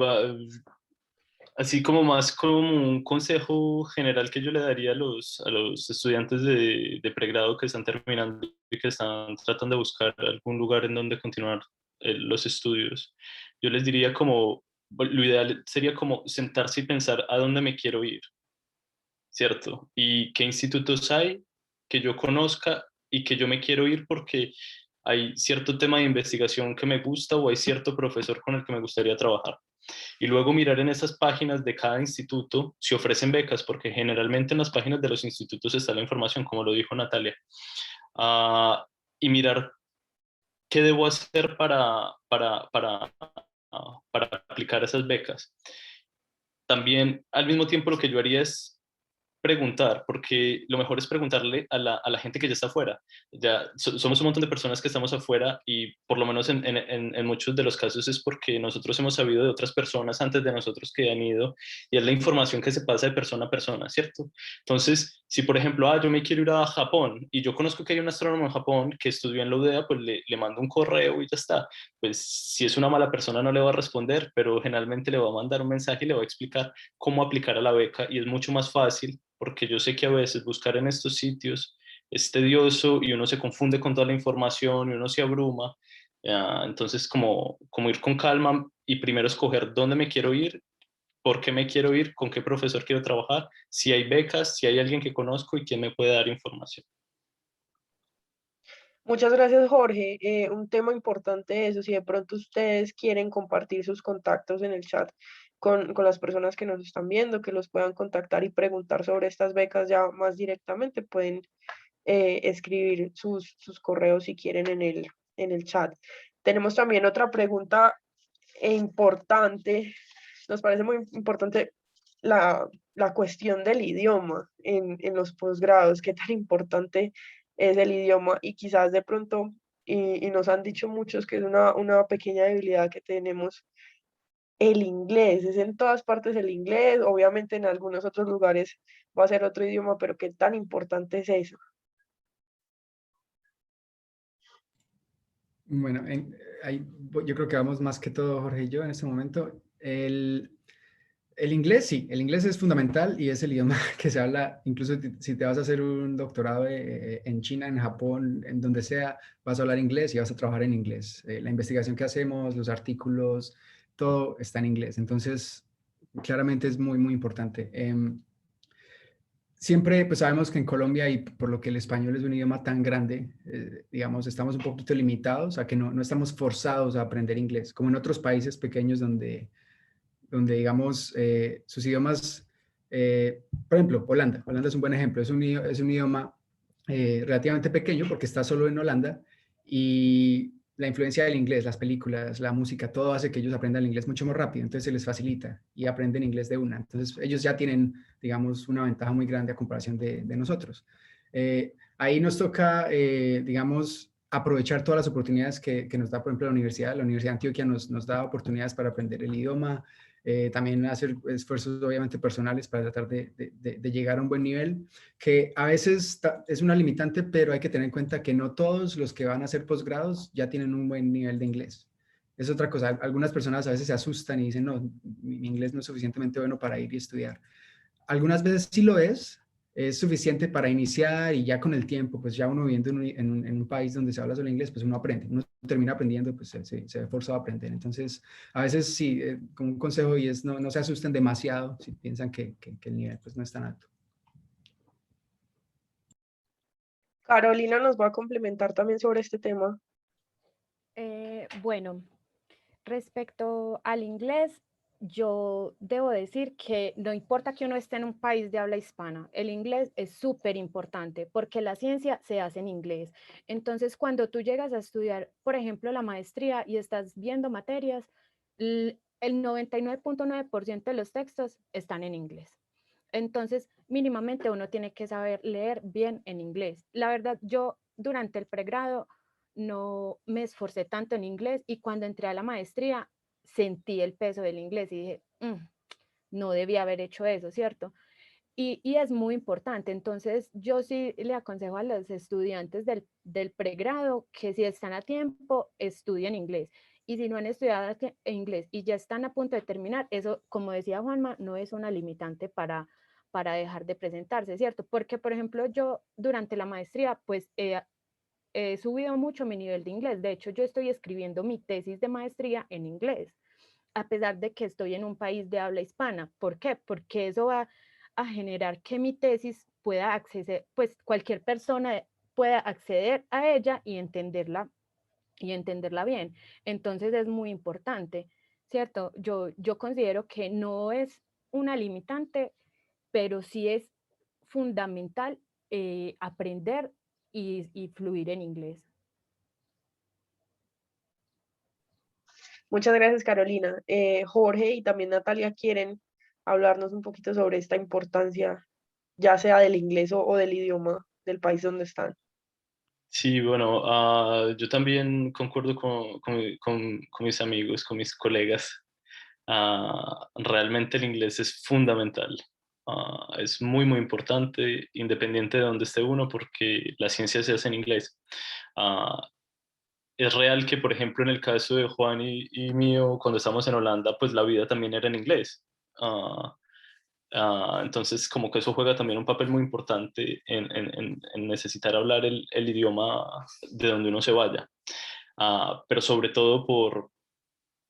así como más como un consejo general que yo le daría a los estudiantes de pregrado que están terminando y que están tratando de buscar algún lugar en donde continuar los estudios. Yo les diría como, lo ideal sería como sentarse y pensar a dónde me quiero ir, ¿cierto? Y qué institutos hay que yo conozca y que yo me quiero ir porque hay cierto tema de investigación que me gusta o hay cierto profesor con el que me gustaría trabajar. Y luego mirar en esas páginas de cada instituto si ofrecen becas, porque generalmente en las páginas de los institutos está la información, como lo dijo Natalia. Y mirar qué debo hacer para aplicar esas becas. También, al mismo tiempo, lo que yo haría es preguntar, porque lo mejor es preguntarle a la gente que ya está afuera. Ya somos un montón de personas que estamos afuera y por lo menos en muchos de los casos es porque nosotros hemos sabido de otras personas antes de nosotros que han ido y es la información que se pasa de persona a persona, ¿cierto? Entonces, si por ejemplo, yo me quiero ir a Japón y yo conozco que hay un astrónomo en Japón que estudió en la UDEA, pues le mando un correo y ya está. Pues si es una mala persona no le va a responder, pero generalmente le va a mandar un mensaje y le va a explicar cómo aplicar a la beca y es mucho más fácil porque yo sé que a veces buscar en estos sitios es tedioso y uno se confunde con toda la información y uno se abruma. Entonces, como ir con calma y primero escoger dónde me quiero ir, por qué me quiero ir, con qué profesor quiero trabajar, si hay becas, si hay alguien que conozco y quién me puede dar información. Muchas gracias, Jorge. Un tema importante eso, si de pronto ustedes quieren compartir sus contactos en el chat con las personas que nos están viendo, que los puedan contactar y preguntar sobre estas becas ya más directamente, pueden escribir sus correos si quieren en el chat. Tenemos también otra pregunta importante. Nos parece muy importante la cuestión del idioma en los posgrados, qué tan importante es el idioma y quizás de pronto, y nos han dicho muchos que es una pequeña debilidad que tenemos, el inglés, es en todas partes el inglés, obviamente en algunos otros lugares va a ser otro idioma, pero qué tan importante es eso. Bueno, yo creo que vamos más que todo, Jorge y yo, en este momento. El inglés, sí, el inglés es fundamental y es el idioma que se habla, incluso si te vas a hacer un doctorado en China, en Japón, en donde sea, vas a hablar inglés y vas a trabajar en inglés. La investigación que hacemos, los artículos, todo está en inglés. Entonces, claramente es muy, muy importante. Siempre, pues sabemos que en Colombia, y por lo que el español es un idioma tan grande, digamos, estamos un poquito limitados a que no estamos forzados a aprender inglés, como en otros países pequeños donde digamos, sus idiomas, por ejemplo, Holanda. Holanda es un buen ejemplo. Es un idioma relativamente pequeño porque está solo en Holanda y la influencia del inglés, las películas, la música, todo hace que ellos aprendan el inglés mucho más rápido. Entonces se les facilita y aprenden inglés de una. Entonces ellos ya tienen, digamos, una ventaja muy grande a comparación de nosotros. Ahí nos toca, digamos, aprovechar todas las oportunidades que nos da, por ejemplo, la universidad. La Universidad de Antioquia nos da oportunidades para aprender el idioma, también hacer esfuerzos obviamente personales para tratar de llegar a un buen nivel, que a veces es una limitante, pero hay que tener en cuenta que no todos los que van a hacer posgrados ya tienen un buen nivel de inglés. Es otra cosa, algunas personas a veces se asustan y dicen, no, mi inglés no es suficientemente bueno para ir y estudiar. Algunas veces sí lo es suficiente para iniciar y ya con el tiempo, pues ya uno viviendo en un país donde se habla solo inglés, pues uno aprende, uno termina aprendiendo, pues se ve forzado a aprender. Entonces, a veces sí, como un consejo y es no se asusten demasiado si piensan que el nivel pues no es tan alto. Carolina nos va a complementar también sobre este tema. Bueno, respecto al inglés, yo debo decir que no importa que uno esté en un país de habla hispana, el inglés es súper importante porque la ciencia se hace en inglés. Entonces, cuando tú llegas a estudiar, por ejemplo, la maestría y estás viendo materias, el 99.9% de los textos están en inglés. Entonces, mínimamente uno tiene que saber leer bien en inglés. La verdad, yo durante el pregrado no me esforcé tanto en inglés y cuando entré a la maestría sentí el peso del inglés y dije, no debía haber hecho eso, ¿cierto? Y es muy importante. Entonces, yo sí le aconsejo a los estudiantes del pregrado que si están a tiempo, estudien inglés. Y si no han estudiado inglés y ya están a punto de terminar, eso, como decía Juanma, no es una limitante para dejar de presentarse, ¿cierto? Porque, por ejemplo, yo durante la maestría, pues he subido mucho mi nivel de inglés. De hecho, yo estoy escribiendo mi tesis de maestría en inglés, a pesar de que estoy en un país de habla hispana. ¿Por qué? Porque eso va a generar que mi tesis pueda acceder, pues cualquier persona pueda acceder a ella y entenderla bien. Entonces es muy importante, ¿cierto? Yo considero que no es una limitante, pero sí es fundamental aprender y fluir en inglés. Muchas gracias, Carolina. Jorge y también Natalia quieren hablarnos un poquito sobre esta importancia, ya sea del inglés o del idioma del país donde están. Sí, bueno, yo también concuerdo con mis amigos, con mis colegas. Realmente el inglés es fundamental. Es muy, muy importante, independiente de donde esté uno, porque la ciencia se hace en inglés. Ah, es real que, por ejemplo, en el caso de Juan y mío, cuando estamos en Holanda, pues la vida también era en inglés. Ah, entonces, como que eso juega también un papel muy importante en necesitar hablar el idioma de donde uno se vaya. Pero sobre todo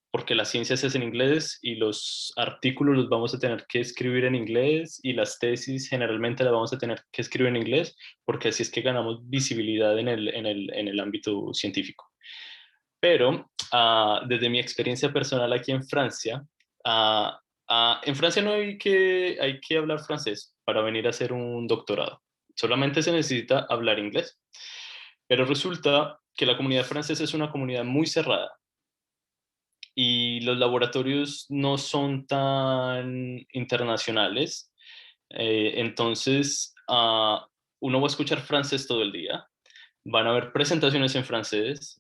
porque la ciencia se hace en inglés y los artículos los vamos a tener que escribir en inglés y las tesis generalmente las vamos a tener que escribir en inglés, porque así es que ganamos visibilidad en el ámbito científico. Pero desde mi experiencia personal aquí en Francia, en Francia no hay que hablar francés para venir a hacer un doctorado. Solamente se necesita hablar inglés. Pero resulta que la comunidad francesa es una comunidad muy cerrada y los laboratorios no son tan internacionales. Entonces, uno va a escuchar francés todo el día. Van a haber presentaciones en francés,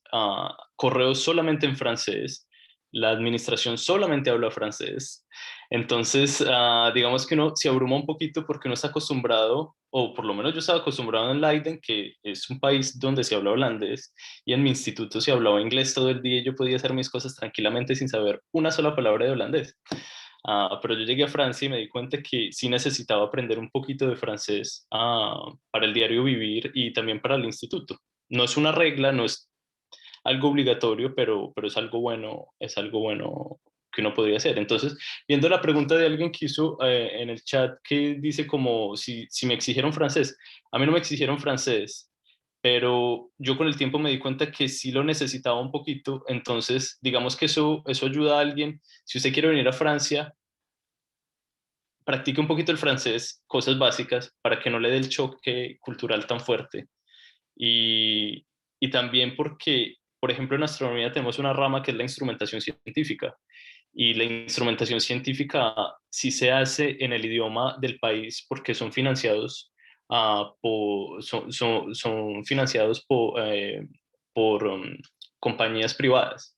correos solamente en francés, la administración solamente habla francés. Entonces, digamos que uno se abruma un poquito porque uno está acostumbrado, o por lo menos yo estaba acostumbrado en Leiden, que es un país donde se habla holandés, y en mi instituto se hablaba inglés todo el día y yo podía hacer mis cosas tranquilamente sin saber una sola palabra de holandés. Pero yo llegué a Francia y me di cuenta que sí necesitaba aprender un poquito de francés para el diario vivir y también para el instituto. No es una regla, no es algo obligatorio, pero es algo bueno que uno podría hacer. Entonces, viendo la pregunta de alguien que hizo en el chat que dice como si me exigieron francés, a mí no me exigieron francés, pero yo con el tiempo me di cuenta que sí lo necesitaba un poquito, entonces digamos que eso ayuda a alguien. Si usted quiere venir a Francia, practique un poquito el francés, cosas básicas, para que no le dé el choque cultural tan fuerte. Y, y también porque, por ejemplo, en astronomía tenemos una rama que es la instrumentación científica. Y la instrumentación científica sí se hace en el idioma del país porque son financiados, son financiados por compañías privadas.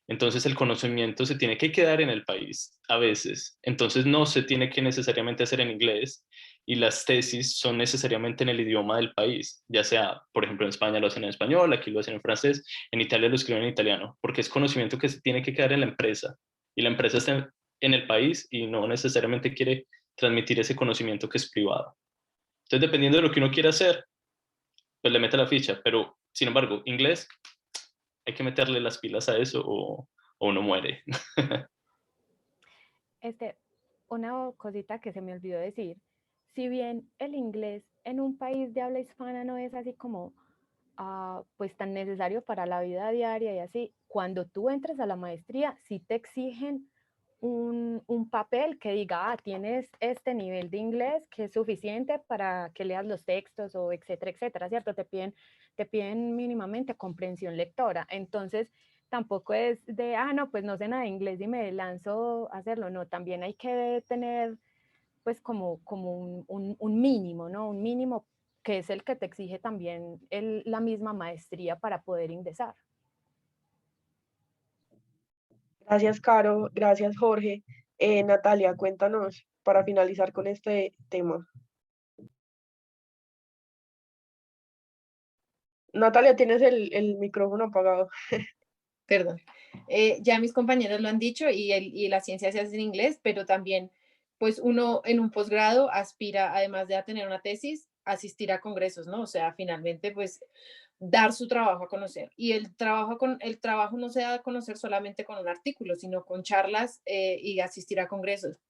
Entonces el conocimiento se tiene que quedar en el país a veces. Entonces no se tiene que necesariamente hacer en inglés y las tesis son necesariamente en el idioma del país, ya sea, por ejemplo, en España lo hacen en español, aquí lo hacen en francés, en Italia lo escriben en italiano, porque es conocimiento que se tiene que quedar en la empresa y la empresa está en el país y no necesariamente quiere transmitir ese conocimiento que es privado. Entonces, dependiendo de lo que uno quiera hacer, pues le mete la ficha, pero sin embargo, inglés hay que meterle las pilas a eso o uno muere. Una cosita que se me olvidó decir, si bien el inglés en un país de habla hispana no es así como pues tan necesario para la vida diaria y así, cuando tú entres a la maestría sí te exigen un papel que diga, tienes este nivel de inglés que es suficiente para que leas los textos o etcétera, etcétera, ¿cierto? Te piden mínimamente comprensión lectora. Entonces, tampoco es de, no, pues no sé nada de inglés y me lanzo a hacerlo. No, también hay que tener pues como un mínimo, ¿no? Un mínimo que es el que te exige también la misma maestría para poder ingresar. Gracias, Caro. Gracias, Jorge. Natalia, cuéntanos para finalizar con este tema. Natalia, tienes el micrófono apagado. Perdón. Ya mis compañeros lo han dicho y la ciencia se hace en inglés, pero también, pues uno en un posgrado aspira, además de a tener una tesis, asistir a congresos, ¿no? O sea, finalmente, pues dar su trabajo a conocer. Y el trabajo no se da a conocer solamente con un artículo, sino con charlas y asistir a congresos.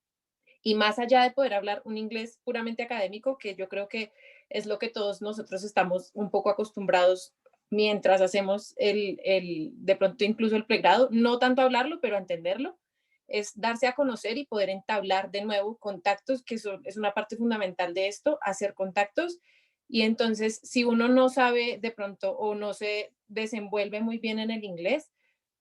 Y más allá de poder hablar un inglés puramente académico, que yo creo que es lo que todos nosotros estamos un poco acostumbrados mientras hacemos de pronto incluso el pregrado, no tanto hablarlo, pero entenderlo, es darse a conocer y poder entablar de nuevo contactos, que es una parte fundamental de esto, hacer contactos. Y entonces, si uno no sabe de pronto o no se desenvuelve muy bien en el inglés,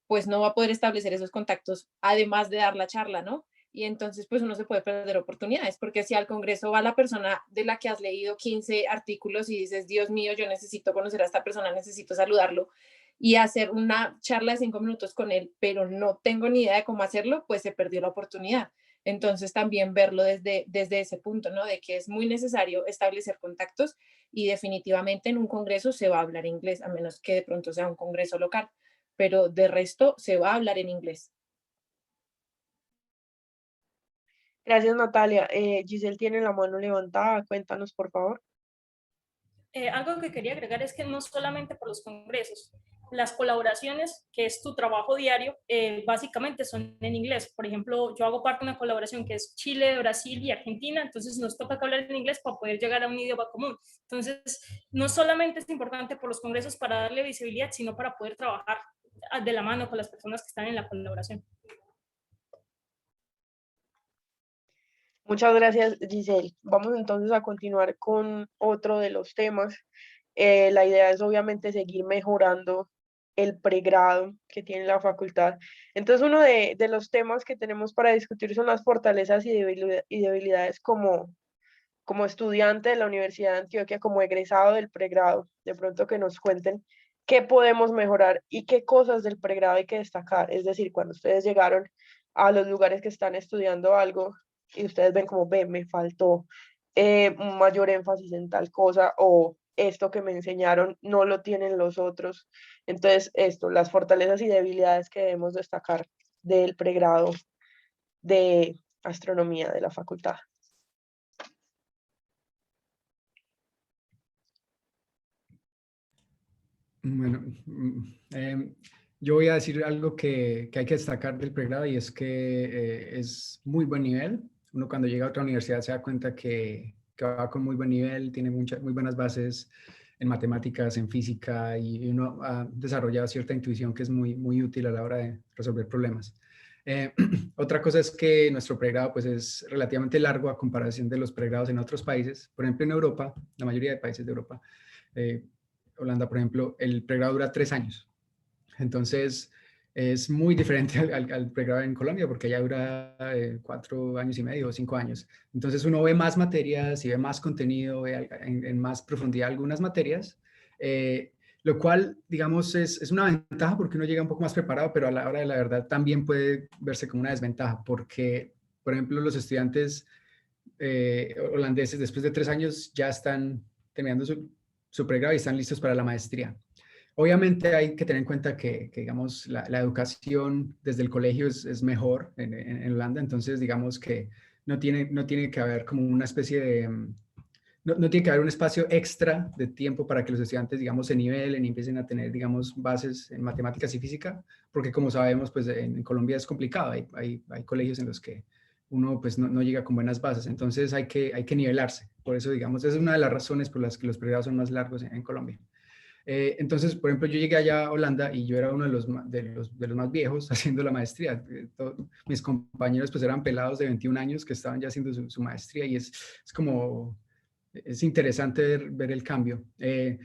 pues no va a poder establecer esos contactos, además de dar la charla, ¿no? Y entonces pues uno se puede perder oportunidades, porque si al Congreso va la persona de la que has leído 15 artículos y dices, Dios mío, yo necesito conocer a esta persona, necesito saludarlo y hacer una charla de 5 minutos con él, pero no tengo ni idea de cómo hacerlo, pues se perdió la oportunidad. Entonces también verlo desde ese punto, ¿no? De que es muy necesario establecer contactos y definitivamente en un Congreso se va a hablar inglés, a menos que de pronto sea un Congreso local, pero de resto se va a hablar en inglés. Gracias, Natalia. Giselle tiene la mano levantada. Cuéntanos, por favor. Algo que quería agregar es que no solamente por los congresos, las colaboraciones, que es tu trabajo diario, básicamente son en inglés. Por ejemplo, yo hago parte de una colaboración que es Chile, Brasil y Argentina, entonces nos toca hablar en inglés para poder llegar a un idioma común. Entonces, no solamente es importante por los congresos para darle visibilidad, sino para poder trabajar de la mano con las personas que están en la colaboración. Muchas gracias, Giselle. Vamos entonces a continuar con otro de los temas. La idea es obviamente seguir mejorando el pregrado que tiene la facultad. Entonces, uno de los temas que tenemos para discutir son las fortalezas y debilidades como estudiante de la Universidad de Antioquia, como egresado del pregrado. De pronto que nos cuenten qué podemos mejorar y qué cosas del pregrado hay que destacar. Es decir, cuando ustedes llegaron a los lugares que están estudiando algo y ustedes ven como, ve, me faltó un mayor énfasis en tal cosa o esto que me enseñaron no lo tienen los otros. Entonces, las fortalezas y debilidades que debemos destacar del pregrado. de astronomía de la facultad. Bueno, yo voy a decir algo que hay que destacar del pregrado y es que es muy buen nivel. Uno cuando llega a otra universidad se da cuenta que va con muy buen nivel, tiene muy buenas bases en matemáticas, en física y uno ha desarrollado cierta intuición que es muy útil a la hora de resolver problemas. Otra cosa es que nuestro pregrado pues, es relativamente largo a comparación de los pregrados en otros países. Por ejemplo, en Europa, la mayoría de países de Europa, Holanda, por ejemplo, el pregrado dura 3 años. Entonces, es muy diferente al pregrado en Colombia porque allá dura 4 años y medio o 5 años. Entonces, uno ve más materias y ve más contenido, ve en más profundidad algunas materias, lo cual, digamos, es una ventaja porque uno llega un poco más preparado, pero a la hora de la verdad también puede verse como una desventaja porque, por ejemplo, los estudiantes holandeses después de 3 años ya están terminando su pregrado y están listos para la maestría. Obviamente hay que tener en cuenta que digamos, la educación desde el colegio es mejor en Holanda, entonces digamos que no tiene que haber como una especie de, no tiene que haber un espacio extra de tiempo para que los estudiantes, digamos, se nivelen y empiecen a tener, digamos, bases en matemáticas y física, porque como sabemos, pues en Colombia es complicado, hay colegios en los que uno pues no llega con buenas bases, entonces hay que nivelarse, por eso, digamos, esa es una de las razones por las que los pregrados son más largos en Colombia. Entonces, por ejemplo, yo llegué allá a Holanda y yo era uno de los más viejos haciendo la maestría. Mis compañeros pues eran pelados de 21 años que estaban ya haciendo su maestría y es como, es interesante ver el cambio.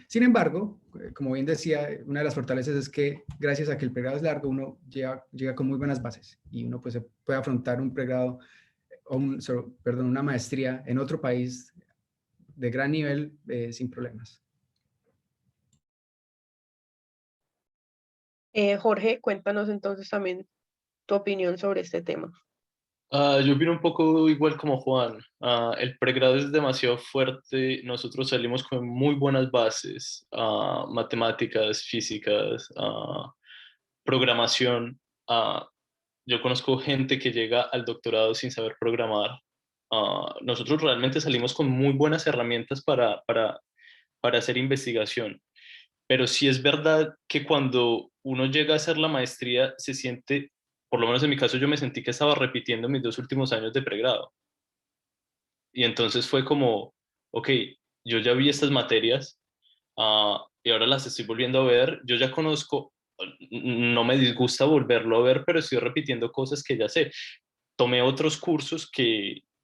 Sin embargo, como bien decía, una de las fortalezas es que gracias a que el pregrado es largo, uno llega con muy buenas bases y uno pues puede afrontar un pregrado o una maestría en otro país de gran nivel sin problemas. Jorge, cuéntanos entonces también tu opinión sobre este tema. Yo opino un poco igual como Juan. El pregrado es demasiado fuerte. Nosotros salimos con muy buenas bases, matemáticas, físicas, programación. Yo conozco gente que llega al doctorado sin saber programar. Nosotros realmente salimos con muy buenas herramientas para hacer investigación. Pero sí es verdad que cuando uno llega a hacer la maestría se siente, por lo menos en mi caso yo me sentí que estaba repitiendo mis 2 últimos años de pregrado. Y entonces fue como, ok, yo ya vi estas materias y ahora las estoy volviendo a ver, yo ya conozco, no me disgusta volverlo a ver, pero estoy repitiendo cosas que ya sé. Tomé otros cursos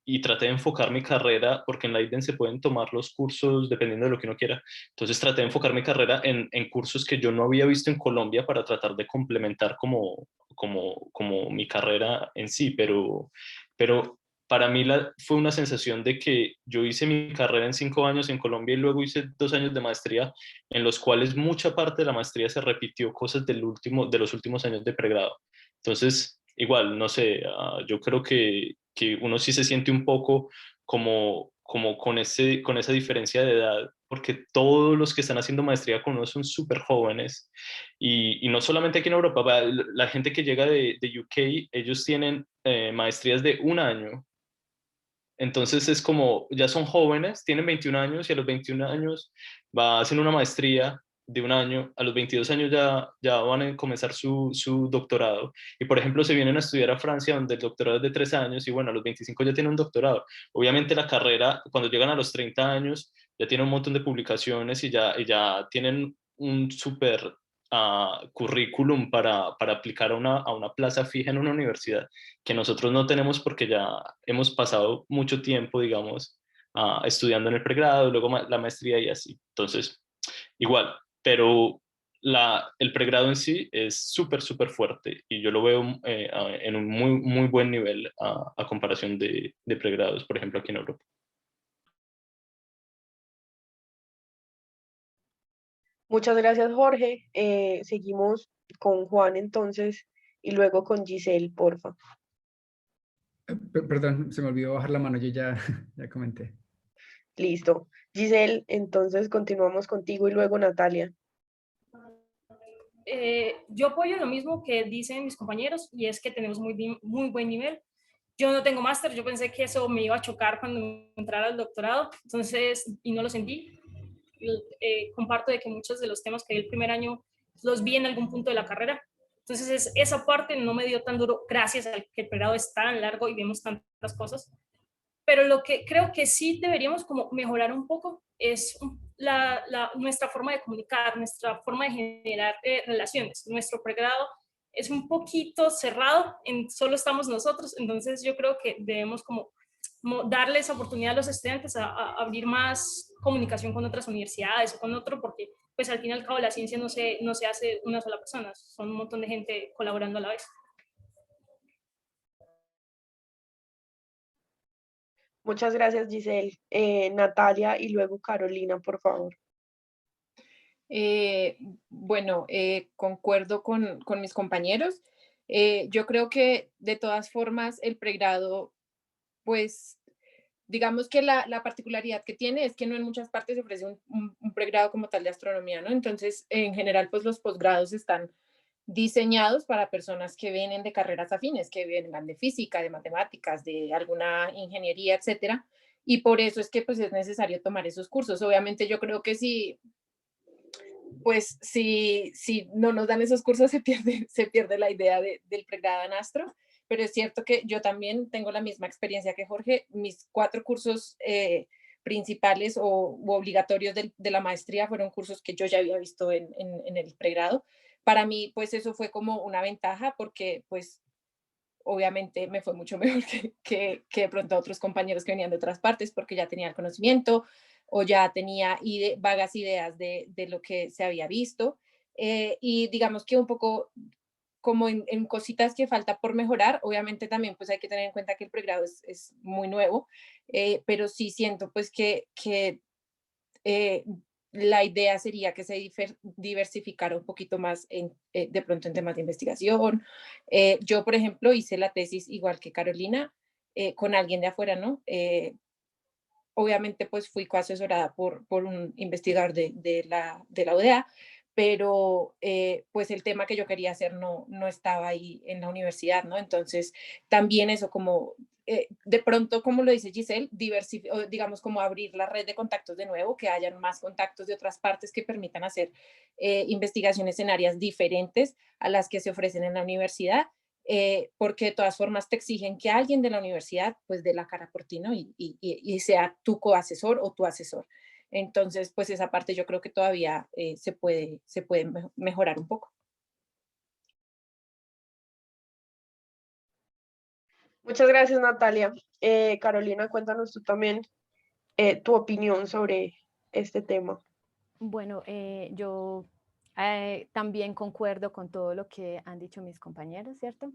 y traté de enfocar mi carrera, porque en la IDEN se pueden tomar los cursos dependiendo de lo que uno quiera. Entonces traté de enfocar mi carrera en cursos que yo no había visto en Colombia para tratar de complementar como mi carrera en sí, pero para mí fue una sensación de que yo hice mi carrera en 5 años en Colombia y luego hice 2 años de maestría, en los cuales mucha parte de la maestría se repitió cosas de los últimos años de pregrado. Entonces, igual, no sé, yo creo que uno sí se siente un poco como con esa diferencia de edad, porque todos los que están haciendo maestría con uno son súper jóvenes, y no solamente aquí en Europa, la gente que llega de UK, ellos tienen maestrías de 1 año. Entonces es como, ya son jóvenes, tienen 21 años y a los 21 años hacen una maestría de 1 año, a los 22 años ya van a comenzar su doctorado. Y por ejemplo, se vienen a estudiar a Francia, donde el doctorado es de 3 años y bueno, a los 25 ya tienen un doctorado. Obviamente la carrera, cuando llegan a los 30 años, ya tienen un montón de publicaciones y ya tienen un súper currículum para aplicar a una plaza fija en una universidad que nosotros no tenemos porque ya hemos pasado mucho tiempo, digamos, estudiando en el pregrado, luego la maestría y así. Entonces, igual, pero el pregrado en sí es súper, súper fuerte y yo lo veo en un muy, muy buen nivel a comparación de pregrados, por ejemplo, aquí en Europa. Muchas gracias, Jorge. Seguimos con Juan entonces y luego con Giselle, porfa. Perdón, se me olvidó bajar la mano, yo ya, ya comenté. Listo. Giselle, entonces continuamos contigo y luego Natalia. Yo apoyo lo mismo que dicen mis compañeros y es que tenemos muy buen nivel. Yo no tengo máster, yo pensé que eso me iba a chocar cuando entrara al doctorado, entonces, y no lo sentí. Comparto de que muchos de los temas que vi el primer año los vi en algún punto de la carrera. Entonces, esa parte no me dio tan duro gracias al que el pregrado es tan largo y vemos tantas cosas. Pero lo que creo que sí deberíamos como mejorar un poco es nuestra forma de comunicar, nuestra forma de generar relaciones. Nuestro pregrado es un poquito cerrado, solo estamos nosotros, entonces yo creo que debemos como darles oportunidad a los estudiantes a abrir más comunicación con otras universidades o con otro, porque pues al fin y al cabo la ciencia no se hace una sola persona, son un montón de gente colaborando a la vez. Muchas gracias, Giselle. Natalia y luego Carolina, por favor. Bueno, concuerdo con mis compañeros. Yo creo que de todas formas el pregrado, pues digamos que la particularidad que tiene es que no en muchas partes se ofrece un pregrado como tal de astronomía, ¿no? Entonces, en general, pues los posgrados están diseñados para personas que vienen de carreras afines, que vengan de física, de matemáticas, de alguna ingeniería, etcétera. Y por eso es que pues es necesario tomar esos cursos. Obviamente yo creo que si no nos dan esos cursos se pierde la idea del pregrado en astro, pero es cierto que yo también tengo la misma experiencia que Jorge. Mis 4 cursos principales u obligatorios de la maestría fueron cursos que yo ya había visto en el pregrado. Para mí, pues eso fue como una ventaja porque pues obviamente me fue mucho mejor que de pronto otros compañeros que venían de otras partes porque ya tenía el conocimiento o ya tenía vagas ideas de lo que se había visto. Y digamos que un poco como en cositas que falta por mejorar, obviamente también pues hay que tener en cuenta que el pregrado es muy nuevo, pero sí siento pues que la idea sería que se diversificara un poquito más de pronto en temas de investigación. Yo, por ejemplo, hice la tesis igual que Carolina, con alguien de afuera, ¿no? Obviamente, pues fui coasesorada por un investigador de la UDA, pero pues el tema que yo quería hacer no estaba ahí en la universidad, ¿no? Entonces, también eso como, de pronto, como lo dice Giselle, digamos como abrir la red de contactos de nuevo, que hayan más contactos de otras partes que permitan hacer investigaciones en áreas diferentes a las que se ofrecen en la universidad, porque de todas formas te exigen que alguien de la universidad pues dé la cara por ti, ¿no? Y sea tu coasesor o tu asesor. Entonces, pues esa parte yo creo que todavía se puede mejorar un poco. Muchas gracias, Natalia. Carolina, cuéntanos tú también tu opinión sobre este tema. Bueno, yo también concuerdo con todo lo que han dicho mis compañeros, ¿cierto?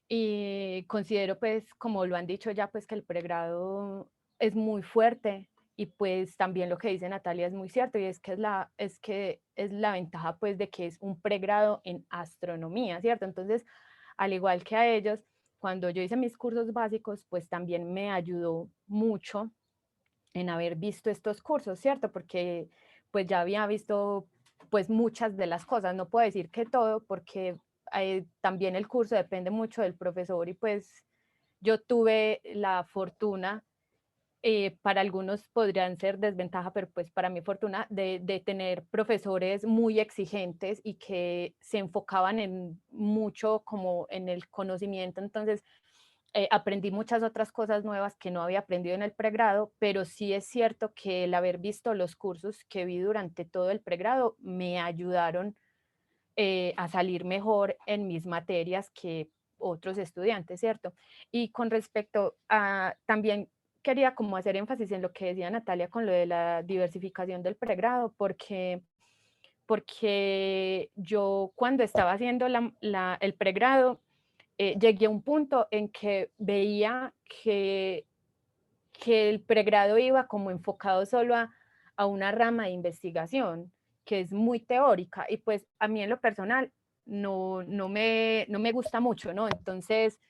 Y considero, pues, como lo han dicho ya, pues que el pregrado es muy fuerte y pues también lo que dice Natalia es muy cierto y es que es la ventaja pues de que es un pregrado en astronomía, ¿cierto? Entonces, al igual que a ellos, cuando yo hice mis cursos básicos, pues también me ayudó mucho en haber visto estos cursos, ¿cierto? Porque pues ya había visto pues muchas de las cosas, no puedo decir que todo, porque también el curso depende mucho del profesor y pues yo tuve la fortuna, para algunos podrían ser desventaja, pero pues para mi fortuna de tener profesores muy exigentes y que se enfocaban en mucho como en el conocimiento, entonces aprendí muchas otras cosas nuevas que no había aprendido en el pregrado, pero sí es cierto que el haber visto los cursos que vi durante todo el pregrado me ayudaron a salir mejor en mis materias que otros estudiantes, ¿cierto? Y con respecto a, también quería como hacer énfasis en lo que decía Natalia con lo de la diversificación del pregrado, porque yo cuando estaba haciendo el pregrado, llegué a un punto en que veía que el pregrado iba como enfocado solo a una rama de investigación que es muy teórica y pues a mí en lo personal no me gusta mucho, ¿no? Entonces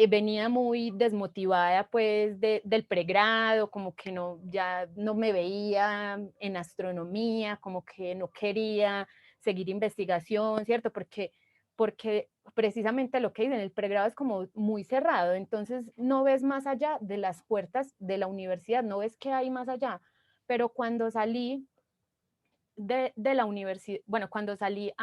venía muy desmotivada pues del pregrado, como que ya no me veía en astronomía, como que no quería seguir investigación, ¿cierto? Porque precisamente lo que dicen, el pregrado es como muy cerrado, entonces no ves más allá de las puertas de la universidad, no ves qué hay más allá. Pero cuando salí de la universidad, bueno, cuando salí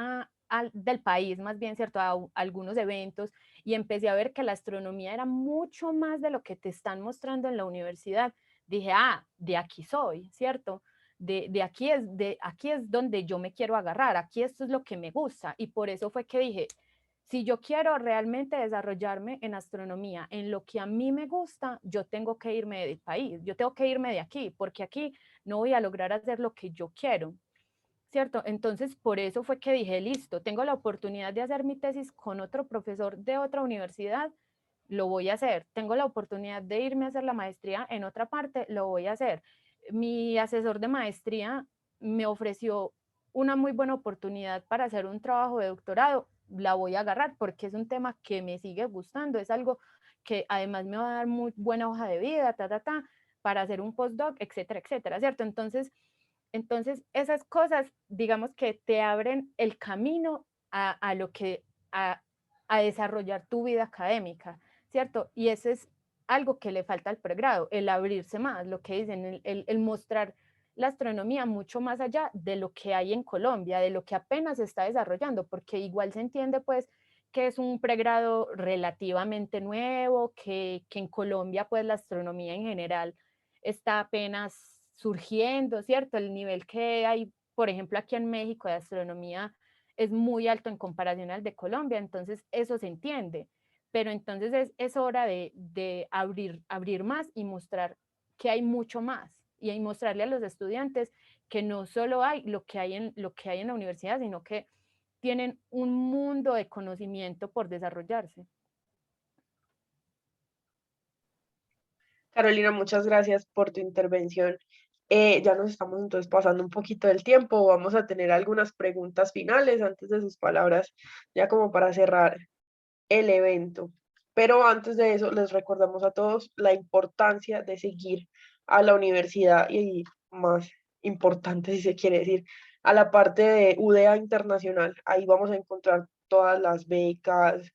del país, más bien, ¿cierto? A algunos eventos y empecé a ver que la astronomía era mucho más de lo que te están mostrando en la universidad, dije, de aquí soy, ¿cierto? De aquí es donde yo me quiero agarrar, aquí esto es lo que me gusta. Y por eso fue que dije, si yo quiero realmente desarrollarme en astronomía, en lo que a mí me gusta, yo tengo que irme del país, yo tengo que irme de aquí, porque aquí no voy a lograr hacer lo que yo quiero, ¿cierto? Entonces, por eso fue que dije, listo, tengo la oportunidad de hacer mi tesis con otro profesor de otra universidad, lo voy a hacer. Tengo la oportunidad de irme a hacer la maestría en otra parte, lo voy a hacer. Mi asesor de maestría me ofreció una muy buena oportunidad para hacer un trabajo de doctorado, la voy a agarrar porque es un tema que me sigue gustando, es algo que además me va a dar muy buena hoja de vida, para hacer un postdoc, etcétera, etcétera, ¿cierto? Entonces, esas cosas, digamos que te abren el camino a lo que, a desarrollar tu vida académica, ¿cierto? Y eso es algo que le falta al pregrado, el abrirse más, lo que dicen, el mostrar la astronomía mucho más allá de lo que hay en Colombia, de lo que apenas se está desarrollando, porque igual se entiende pues que es un pregrado relativamente nuevo, que en Colombia pues la astronomía en general está apenas surgiendo, ¿cierto? El nivel que hay, por ejemplo, aquí en México de astronomía es muy alto en comparación al de Colombia, entonces eso se entiende, pero entonces es hora de abrir más y mostrar que hay mucho más y mostrarle a los estudiantes que no solo hay lo que hay en la universidad, sino que tienen un mundo de conocimiento por desarrollarse. Carolina, muchas gracias por tu intervención. Ya nos estamos entonces pasando un poquito del tiempo. Vamos a tener algunas preguntas finales antes de sus palabras, ya como para cerrar el evento. Pero antes de eso, les recordamos a todos la importancia de seguir a la universidad y más importante, si se quiere decir, a la parte de UDEA Internacional. Ahí vamos a encontrar todas las becas,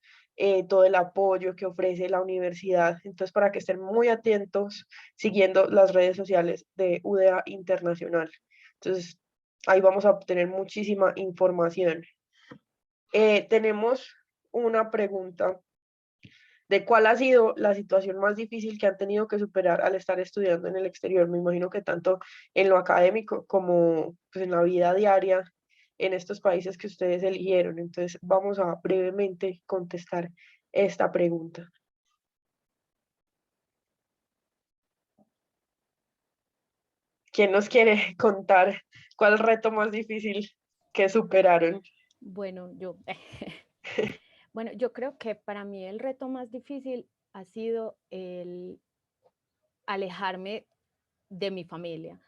todo el apoyo que ofrece la universidad. Entonces, para que estén muy atentos siguiendo las redes sociales de UDEA Internacional. Entonces, ahí vamos a obtener muchísima información. Tenemos una pregunta de cuál ha sido la situación más difícil que han tenido que superar al estar estudiando en el exterior. Me imagino que tanto en lo académico como pues, en la vida diaria en estos países que ustedes eligieron. Entonces, vamos a brevemente contestar esta pregunta. ¿Quién nos quiere contar cuál reto más difícil que superaron? Bueno, yo creo que para mí el reto más difícil ha sido el alejarme de mi familia.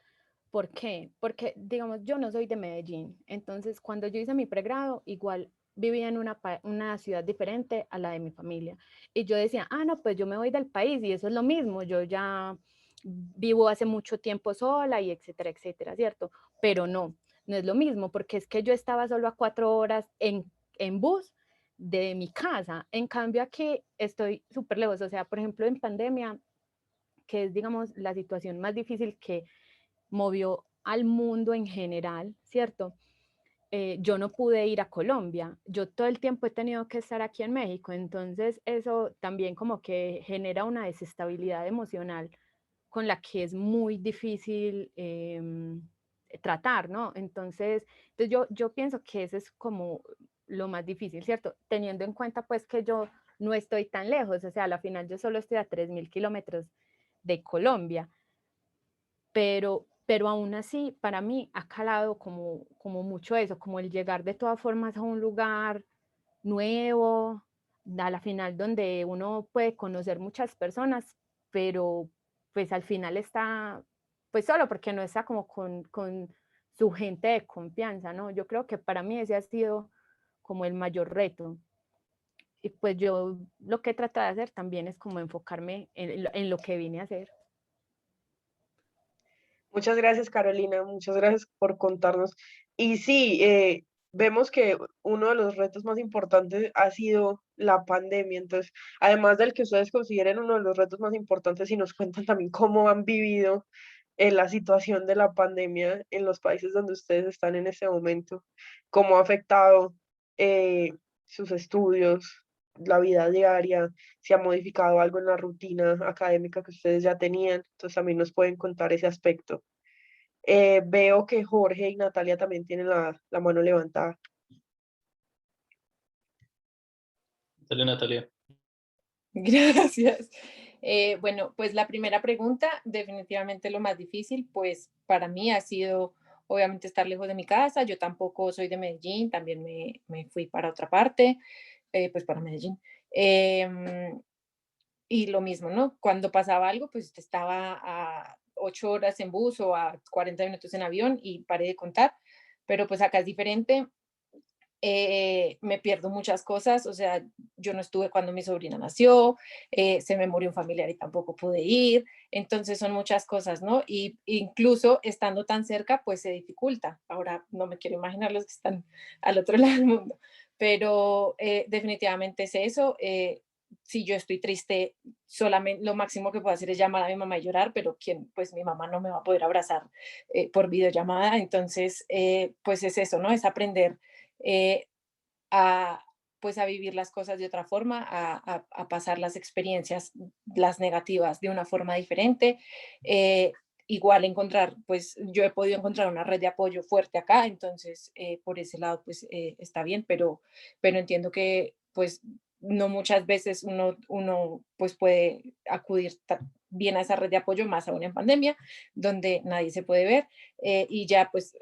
¿Por qué? Porque, digamos, yo no soy de Medellín. Entonces, cuando yo hice mi pregrado, igual vivía en una ciudad diferente a la de mi familia. Y yo decía, no, pues yo me voy del país y eso es lo mismo. Yo ya vivo hace mucho tiempo sola y etcétera, etcétera, ¿cierto? Pero no es lo mismo, porque es que yo estaba solo a 4 horas en bus de mi casa. En cambio, aquí estoy súper lejos. O sea, por ejemplo, en pandemia, que es, digamos, la situación más difícil que movió al mundo en general, ¿cierto? Yo no pude ir a Colombia, yo todo el tiempo he tenido que estar aquí en México, entonces eso también como que genera una desestabilidad emocional con la que es muy difícil tratar, ¿no? Entonces yo pienso que eso es como lo más difícil, ¿cierto? Teniendo en cuenta pues que yo no estoy tan lejos, o sea, a la final yo solo estoy a 3.000 kilómetros de Colombia, pero aún así para mí ha calado como mucho eso, como el llegar de todas formas a un lugar nuevo, a la final donde uno puede conocer muchas personas, pero pues al final está pues solo porque no está como con su gente de confianza, ¿no? Yo creo que para mí ese ha sido como el mayor reto. Y pues yo lo que he tratado de hacer también es como enfocarme en lo que vine a hacer. Muchas gracias, Carolina. Muchas gracias por contarnos. Y sí, vemos que uno de los retos más importantes ha sido la pandemia. Entonces, además del que ustedes consideren uno de los retos más importantes, y nos cuentan también cómo han vivido la situación de la pandemia en los países donde ustedes están en este momento, cómo ha afectado sus estudios, la vida diaria, si ha modificado algo en la rutina académica que ustedes ya tenían. Entonces, también nos pueden contar ese aspecto. Veo que Jorge y Natalia también tienen la mano levantada. Dale, Natalia. Gracias. Bueno, pues la primera pregunta, definitivamente lo más difícil, pues para mí ha sido obviamente estar lejos de mi casa. Yo tampoco soy de Medellín, también me fui para otra parte, pues para Medellín. Y lo mismo, ¿no? Cuando pasaba algo, pues estaba a 8 horas en bus o a 40 minutos en avión y paré de contar, pero pues acá es diferente. Me pierdo muchas cosas, o sea, yo no estuve cuando mi sobrina nació, se me murió un familiar y tampoco pude ir, entonces son muchas cosas, ¿no? Y incluso estando tan cerca, pues se dificulta. Ahora no me quiero imaginar los que están al otro lado del mundo, pero definitivamente es eso. Si yo estoy triste, solamente lo máximo que puedo hacer es llamar a mi mamá y llorar, pero pues mi mamá no me va a poder abrazar por videollamada, entonces pues es eso, ¿no? Es aprender eh, a, pues a vivir las cosas de otra forma, a pasar las experiencias, las negativas de una forma diferente. Igual encontrar, pues yo he podido encontrar una red de apoyo fuerte acá, entonces por ese lado pues está bien, pero entiendo que pues no muchas veces uno pues puede acudir bien a esa red de apoyo, más aún en pandemia, donde nadie se puede ver, y ya pues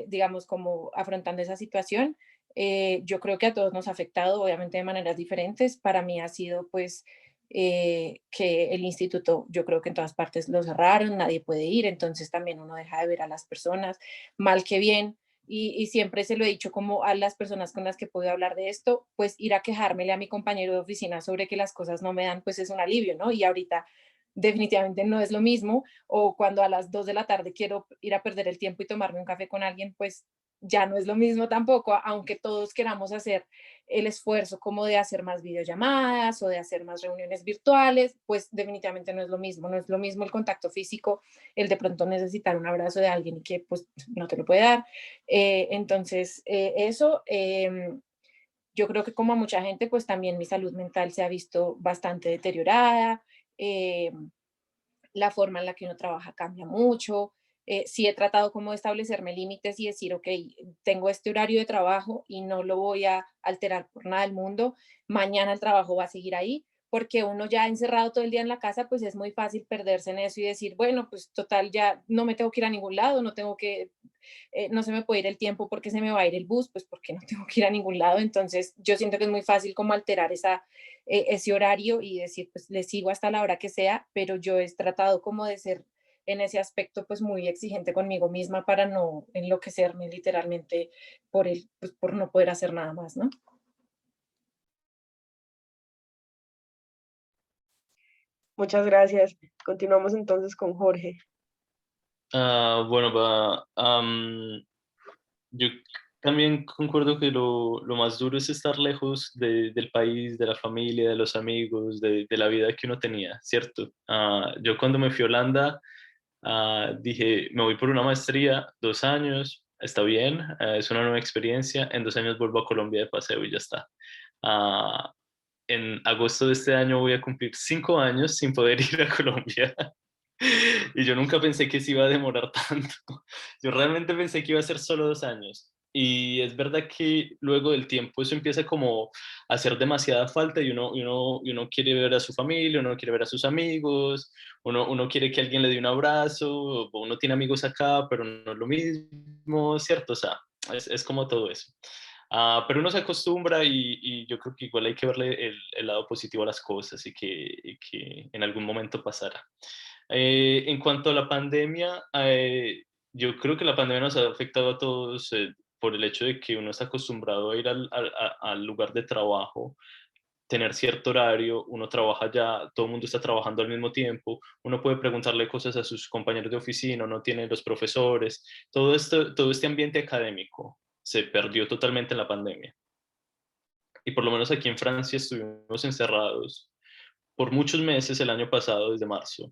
digamos como afrontando esa situación, yo creo que a todos nos ha afectado, obviamente de maneras diferentes. Para mí ha sido pues que el instituto, yo creo que en todas partes lo cerraron, nadie puede ir, entonces también uno deja de ver a las personas, mal que bien. Y siempre se lo he dicho como a las personas con las que puedo hablar de esto, pues ir a quejármele a mi compañero de oficina sobre que las cosas no me dan, pues es un alivio, ¿no? Y ahorita definitivamente no es lo mismo, o cuando a las 2 de la tarde quiero ir a perder el tiempo y tomarme un café con alguien, pues ya no es lo mismo tampoco, aunque todos queramos hacer el esfuerzo como de hacer más videollamadas o de hacer más reuniones virtuales, pues definitivamente no es lo mismo, no es lo mismo el contacto físico, el de pronto necesitar un abrazo de alguien y que pues no te lo puede dar. Entonces, eso, yo creo que como a mucha gente, pues también mi salud mental se ha visto bastante deteriorada. Eh, la forma en la que uno trabaja cambia mucho. Sí he tratado como de establecerme límites y decir, ok, tengo este horario de trabajo y no lo voy a alterar por nada del mundo. Mañana el trabajo va a seguir ahí, porque uno ya encerrado todo el día en la casa, pues es muy fácil perderse en eso y decir, bueno, pues total, ya no me tengo que ir a ningún lado, no tengo que, no se me puede ir el tiempo porque se me va a ir el bus, pues porque no tengo que ir a ningún lado. Entonces yo siento que es muy fácil como alterar ese horario y decir, pues le sigo hasta la hora que sea, pero yo he tratado como de ser en ese aspecto pues muy exigente conmigo misma para no enloquecerme literalmente pues, por no poder hacer nada más, ¿no? Muchas gracias. Continuamos entonces con Jorge. Bueno, yo también concuerdo que lo más duro es estar lejos del país, de la familia, de los amigos, de la vida que uno tenía, ¿cierto? Yo cuando me fui a Holanda, dije, me voy por una maestría, 2 años, está bien, es una nueva experiencia, en 2 años vuelvo a Colombia de paseo y ya está. Ah, en agosto de este año voy a cumplir 5 años sin poder ir a Colombia. Y yo nunca pensé que se iba a demorar tanto. Yo realmente pensé que iba a ser solo 2 años. Y es verdad que luego del tiempo eso empieza como a hacer demasiada falta y uno quiere ver a su familia, uno quiere ver a sus amigos, uno quiere que alguien le dé un abrazo, o uno tiene amigos acá, pero no es lo mismo, ¿cierto? O sea, es como todo eso. Pero uno se acostumbra y yo creo que igual hay que verle el lado positivo a las cosas y que en algún momento pasará. En cuanto a la pandemia, yo creo que la pandemia nos ha afectado a todos por el hecho de que uno está acostumbrado a ir al lugar de trabajo, tener cierto horario, uno trabaja ya, todo el mundo está trabajando al mismo tiempo, uno puede preguntarle cosas a sus compañeros de oficina, uno tiene los profesores, todo este ambiente académico se perdió totalmente en la pandemia. Y por lo menos aquí en Francia estuvimos encerrados por muchos meses el año pasado, desde marzo,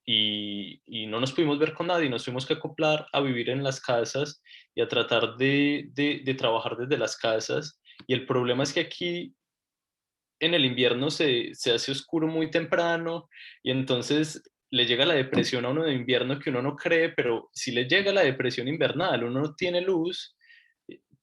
y no nos pudimos ver con nadie, nos tuvimos que acoplar a vivir en las casas y a tratar de trabajar desde las casas. Y el problema es que aquí en el invierno se hace oscuro muy temprano y entonces le llega la depresión a uno de invierno que uno no cree, pero si le llega la depresión invernal, uno no tiene luz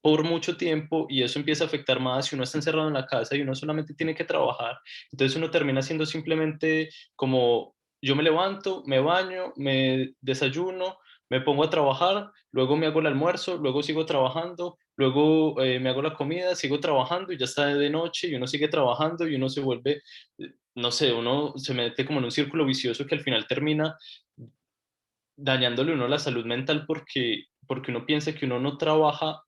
por mucho tiempo y eso empieza a afectar más si uno está encerrado en la casa y uno solamente tiene que trabajar. Entonces uno termina siendo simplemente como yo me levanto, me baño, me desayuno, me pongo a trabajar, luego me hago el almuerzo, luego sigo trabajando, luego me hago la comida, sigo trabajando y ya está de noche y uno sigue trabajando y uno se vuelve, no sé, uno se mete como en un círculo vicioso que al final termina dañándole uno la salud mental porque uno piensa que uno no trabaja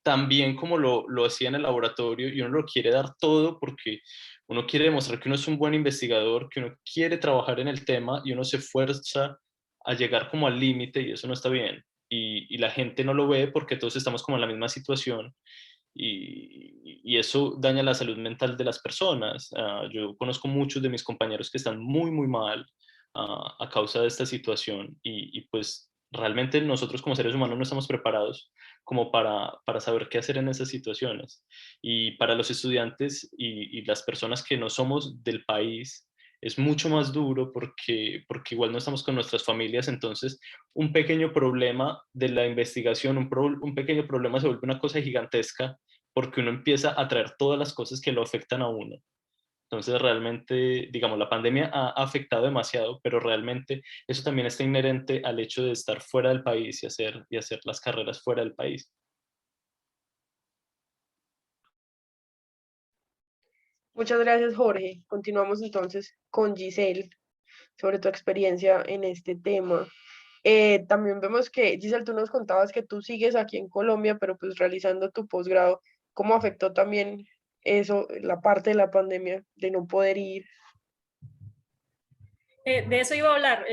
tan bien como lo hacía en el laboratorio y uno lo quiere dar todo porque uno quiere demostrar que uno es un buen investigador, que uno quiere trabajar en el tema y uno se esfuerza a llegar como al límite y eso no está bien. Y la gente no lo ve porque todos estamos como en la misma situación y eso daña la salud mental de las personas. Yo conozco muchos de mis compañeros que están muy, muy mal a causa de esta situación y pues realmente nosotros como seres humanos no estamos preparados como para saber qué hacer en esas situaciones. Y para los estudiantes y las personas que no somos del país, es mucho más duro porque igual no estamos con nuestras familias, entonces un pequeño problema de la investigación, un pequeño problema se vuelve una cosa gigantesca porque uno empieza a traer todas las cosas que lo afectan a uno. Entonces, realmente, digamos, la pandemia ha afectado demasiado, pero realmente eso también está inherente al hecho de estar fuera del país y hacer las carreras fuera del país. Muchas gracias, Jorge. Continuamos entonces con Giselle sobre tu experiencia en este tema. También vemos que, Giselle, tú nos contabas que tú sigues aquí en Colombia, pero pues realizando tu posgrado. ¿Cómo afectó también eso, la parte de la pandemia, de no poder ir? De eso iba a hablar.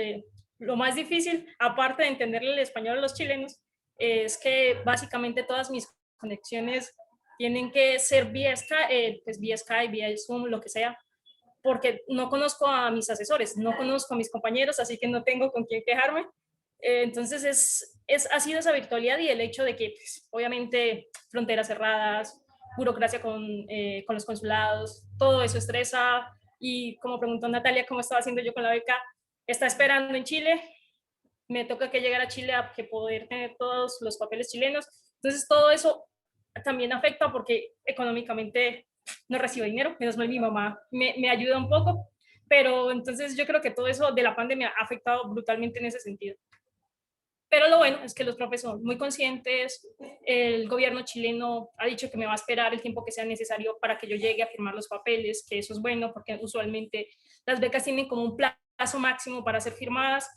Lo más difícil, aparte de entenderle el español a los chilenos, es que básicamente todas mis conexiones tienen que ser vía Skype, pues vía Skype, vía Zoom, lo que sea, porque no conozco a mis asesores, no conozco a mis compañeros, así que no tengo con quién quejarme. Entonces ha sido esa virtualidad y el hecho de que pues, obviamente fronteras cerradas, burocracia con los consulados, todo eso estresa. Y como preguntó Natalia cómo estaba haciendo yo con la beca, está esperando en Chile, me toca que llegar a Chile a que poder tener todos los papeles chilenos. Entonces todo eso también afecta porque económicamente no recibo dinero, menos mal mi mamá me ayuda un poco, pero entonces yo creo que todo eso de la pandemia ha afectado brutalmente en ese sentido. Pero lo bueno es que los profes son muy conscientes, el gobierno chileno ha dicho que me va a esperar el tiempo que sea necesario para que yo llegue a firmar los papeles, que eso es bueno porque usualmente las becas tienen como un plazo máximo para ser firmadas.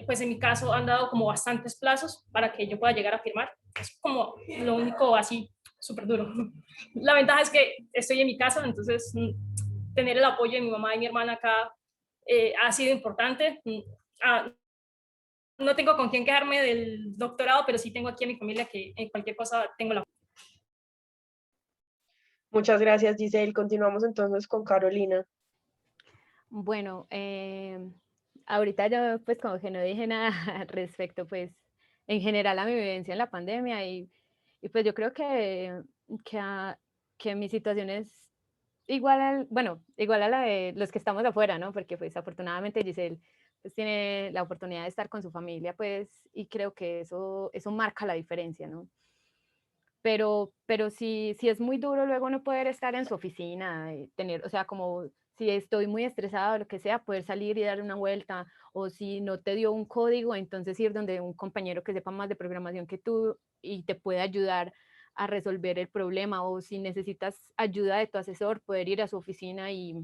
Pues en mi caso han dado como bastantes plazos para que yo pueda llegar a firmar. Es como lo único así súper duro. La ventaja es que estoy en mi casa, entonces tener el apoyo de mi mamá y mi hermana acá ha sido importante. No tengo con quién quejarme del doctorado, pero sí tengo aquí a mi familia que en cualquier cosa tengo la... Muchas gracias, Giselle. Continuamos entonces con Carolina. Bueno, ahorita yo pues como que no dije nada respecto pues en general a mi vivencia en la pandemia y pues yo creo que mi situación es igual, bueno, igual a la de los que estamos afuera, ¿no? Porque pues afortunadamente Giselle pues tiene la oportunidad de estar con su familia pues y creo que eso marca la diferencia, ¿no? Pero sí es muy duro luego no poder estar en su oficina, tener, o sea, como si estoy muy estresada o lo que sea, poder salir y dar una vuelta, o si no te dio un código, entonces ir donde un compañero que sepa más de programación que tú y te puede ayudar a resolver el problema, o si necesitas ayuda de tu asesor, poder ir a su oficina y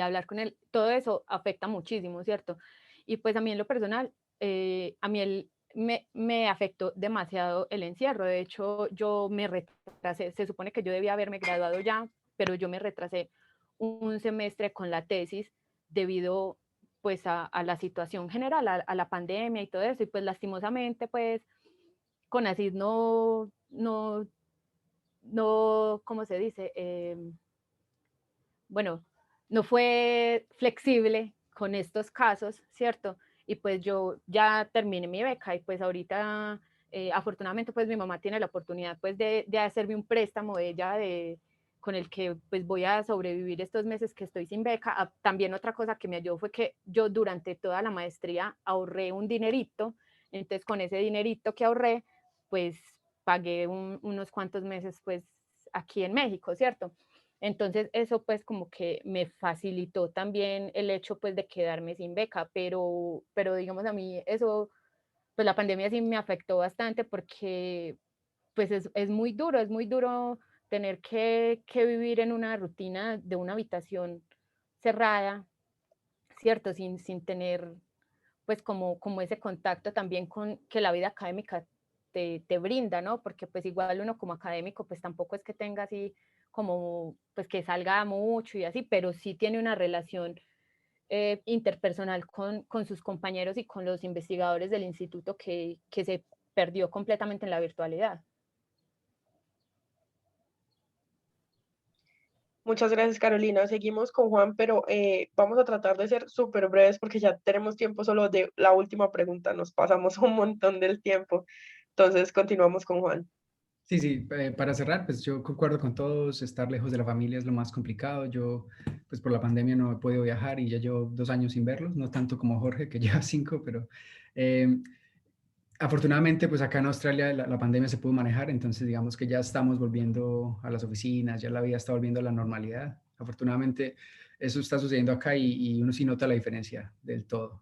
hablar con él. Todo eso afecta muchísimo, ¿cierto? Y pues a mí en lo personal, a mí me afectó demasiado el encierro. De hecho, yo me retrasé, se supone que yo debía haberme graduado ya, pero yo me retrasé un semestre con la tesis debido pues a la situación general, a la pandemia y todo eso. Y pues lastimosamente pues CONACYT ¿cómo se dice? Bueno, no fue flexible con estos casos, ¿cierto? Y pues yo ya terminé mi beca y pues ahorita, afortunadamente, pues mi mamá tiene la oportunidad pues de hacerme un préstamo de ella con el que pues voy a sobrevivir estos meses que estoy sin beca. También otra cosa que me ayudó fue que yo durante toda la maestría ahorré un dinerito, entonces con ese dinerito que ahorré, pues pagué unos cuantos meses pues aquí en México, ¿cierto? Entonces eso pues como que me facilitó también el hecho pues de quedarme sin beca, pero digamos a mí eso, pues la pandemia sí me afectó bastante porque pues es muy duro tener que vivir en una rutina de una habitación cerrada, ¿cierto? Sin tener pues como ese contacto también con que la vida académica te brinda, ¿no? Porque pues igual uno como académico pues tampoco es que tenga así como pues que salga mucho y así, pero sí tiene una relación interpersonal con sus compañeros y con los investigadores del instituto que se perdió completamente en la virtualidad. Muchas gracias, Carolina. Seguimos con Juan, pero vamos a tratar de ser súper breves porque ya tenemos tiempo solo de la última pregunta. Nos pasamos un montón del tiempo. Entonces, continuamos con Juan. Sí, sí, para cerrar, pues yo concuerdo con todos, estar lejos de la familia es lo más complicado. Yo, pues por la pandemia no he podido viajar y ya llevo 2 años sin verlos, no tanto como Jorge, que lleva 5, pero eh, afortunadamente, pues acá en Australia la pandemia se pudo manejar, entonces digamos que ya estamos volviendo a las oficinas, ya la vida está volviendo a la normalidad. Afortunadamente, eso está sucediendo acá y uno sí nota la diferencia del todo.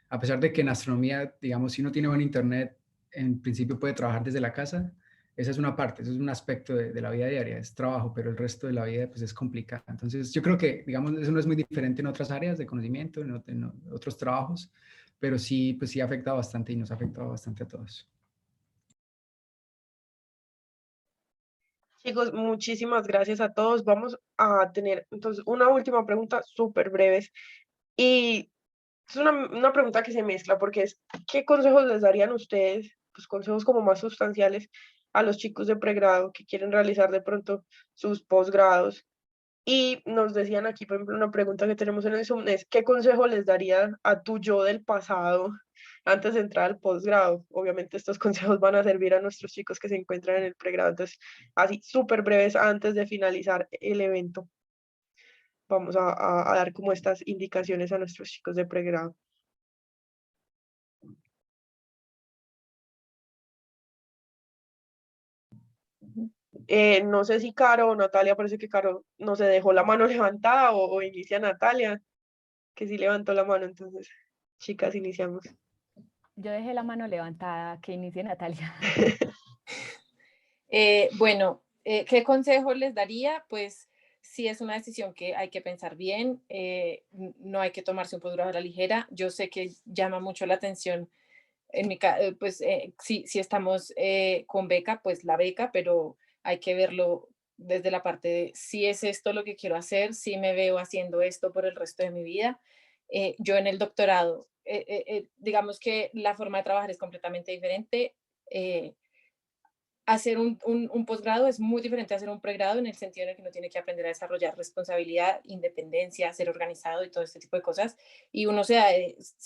A pesar de que en astronomía, digamos, si uno tiene buen internet, en principio puede trabajar desde la casa. Esa es una parte, eso es un aspecto de la vida diaria, es trabajo, pero el resto de la vida pues es complicado. Entonces yo creo que, digamos, eso no es muy diferente en otras áreas de conocimiento, en otros trabajos, pero sí, pues sí ha afectado bastante y nos ha afectado bastante a todos. Chicos, muchísimas gracias a todos. Vamos a tener entonces una última pregunta súper breves. Y es una pregunta que se mezcla porque es, ¿qué consejos les darían ustedes, pues consejos como más sustanciales a los chicos de pregrado que quieren realizar de pronto sus posgrados? Y nos decían aquí, por ejemplo, una pregunta que tenemos en el Zoom es, ¿qué consejo les darían a tu yo del pasado antes de entrar al posgrado? Obviamente estos consejos van a servir a nuestros chicos que se encuentran en el pregrado. Entonces, así súper breves antes de finalizar el evento, vamos a dar como estas indicaciones a nuestros chicos de pregrado. No sé si Caro o Natalia, parece que Caro no se dejó la mano levantada o inicia Natalia, que sí levantó la mano. Entonces, chicas, iniciamos. Yo dejé la mano levantada, que inicie Natalia. Bueno, ¿qué consejo les daría? Pues sí es una decisión que hay que pensar bien, no hay que tomarse un posgrado a la ligera. Yo sé que llama mucho la atención, pues si estamos con beca, pues la beca, pero hay que verlo desde la parte de si es esto lo que quiero hacer, si me veo haciendo esto por el resto de mi vida. Yo en el doctorado, digamos que la forma de trabajar es completamente diferente. Hacer un posgrado es muy diferente a hacer un pregrado en el sentido en el que uno tiene que aprender a desarrollar responsabilidad, independencia, ser organizado y todo este tipo de cosas. Y uno se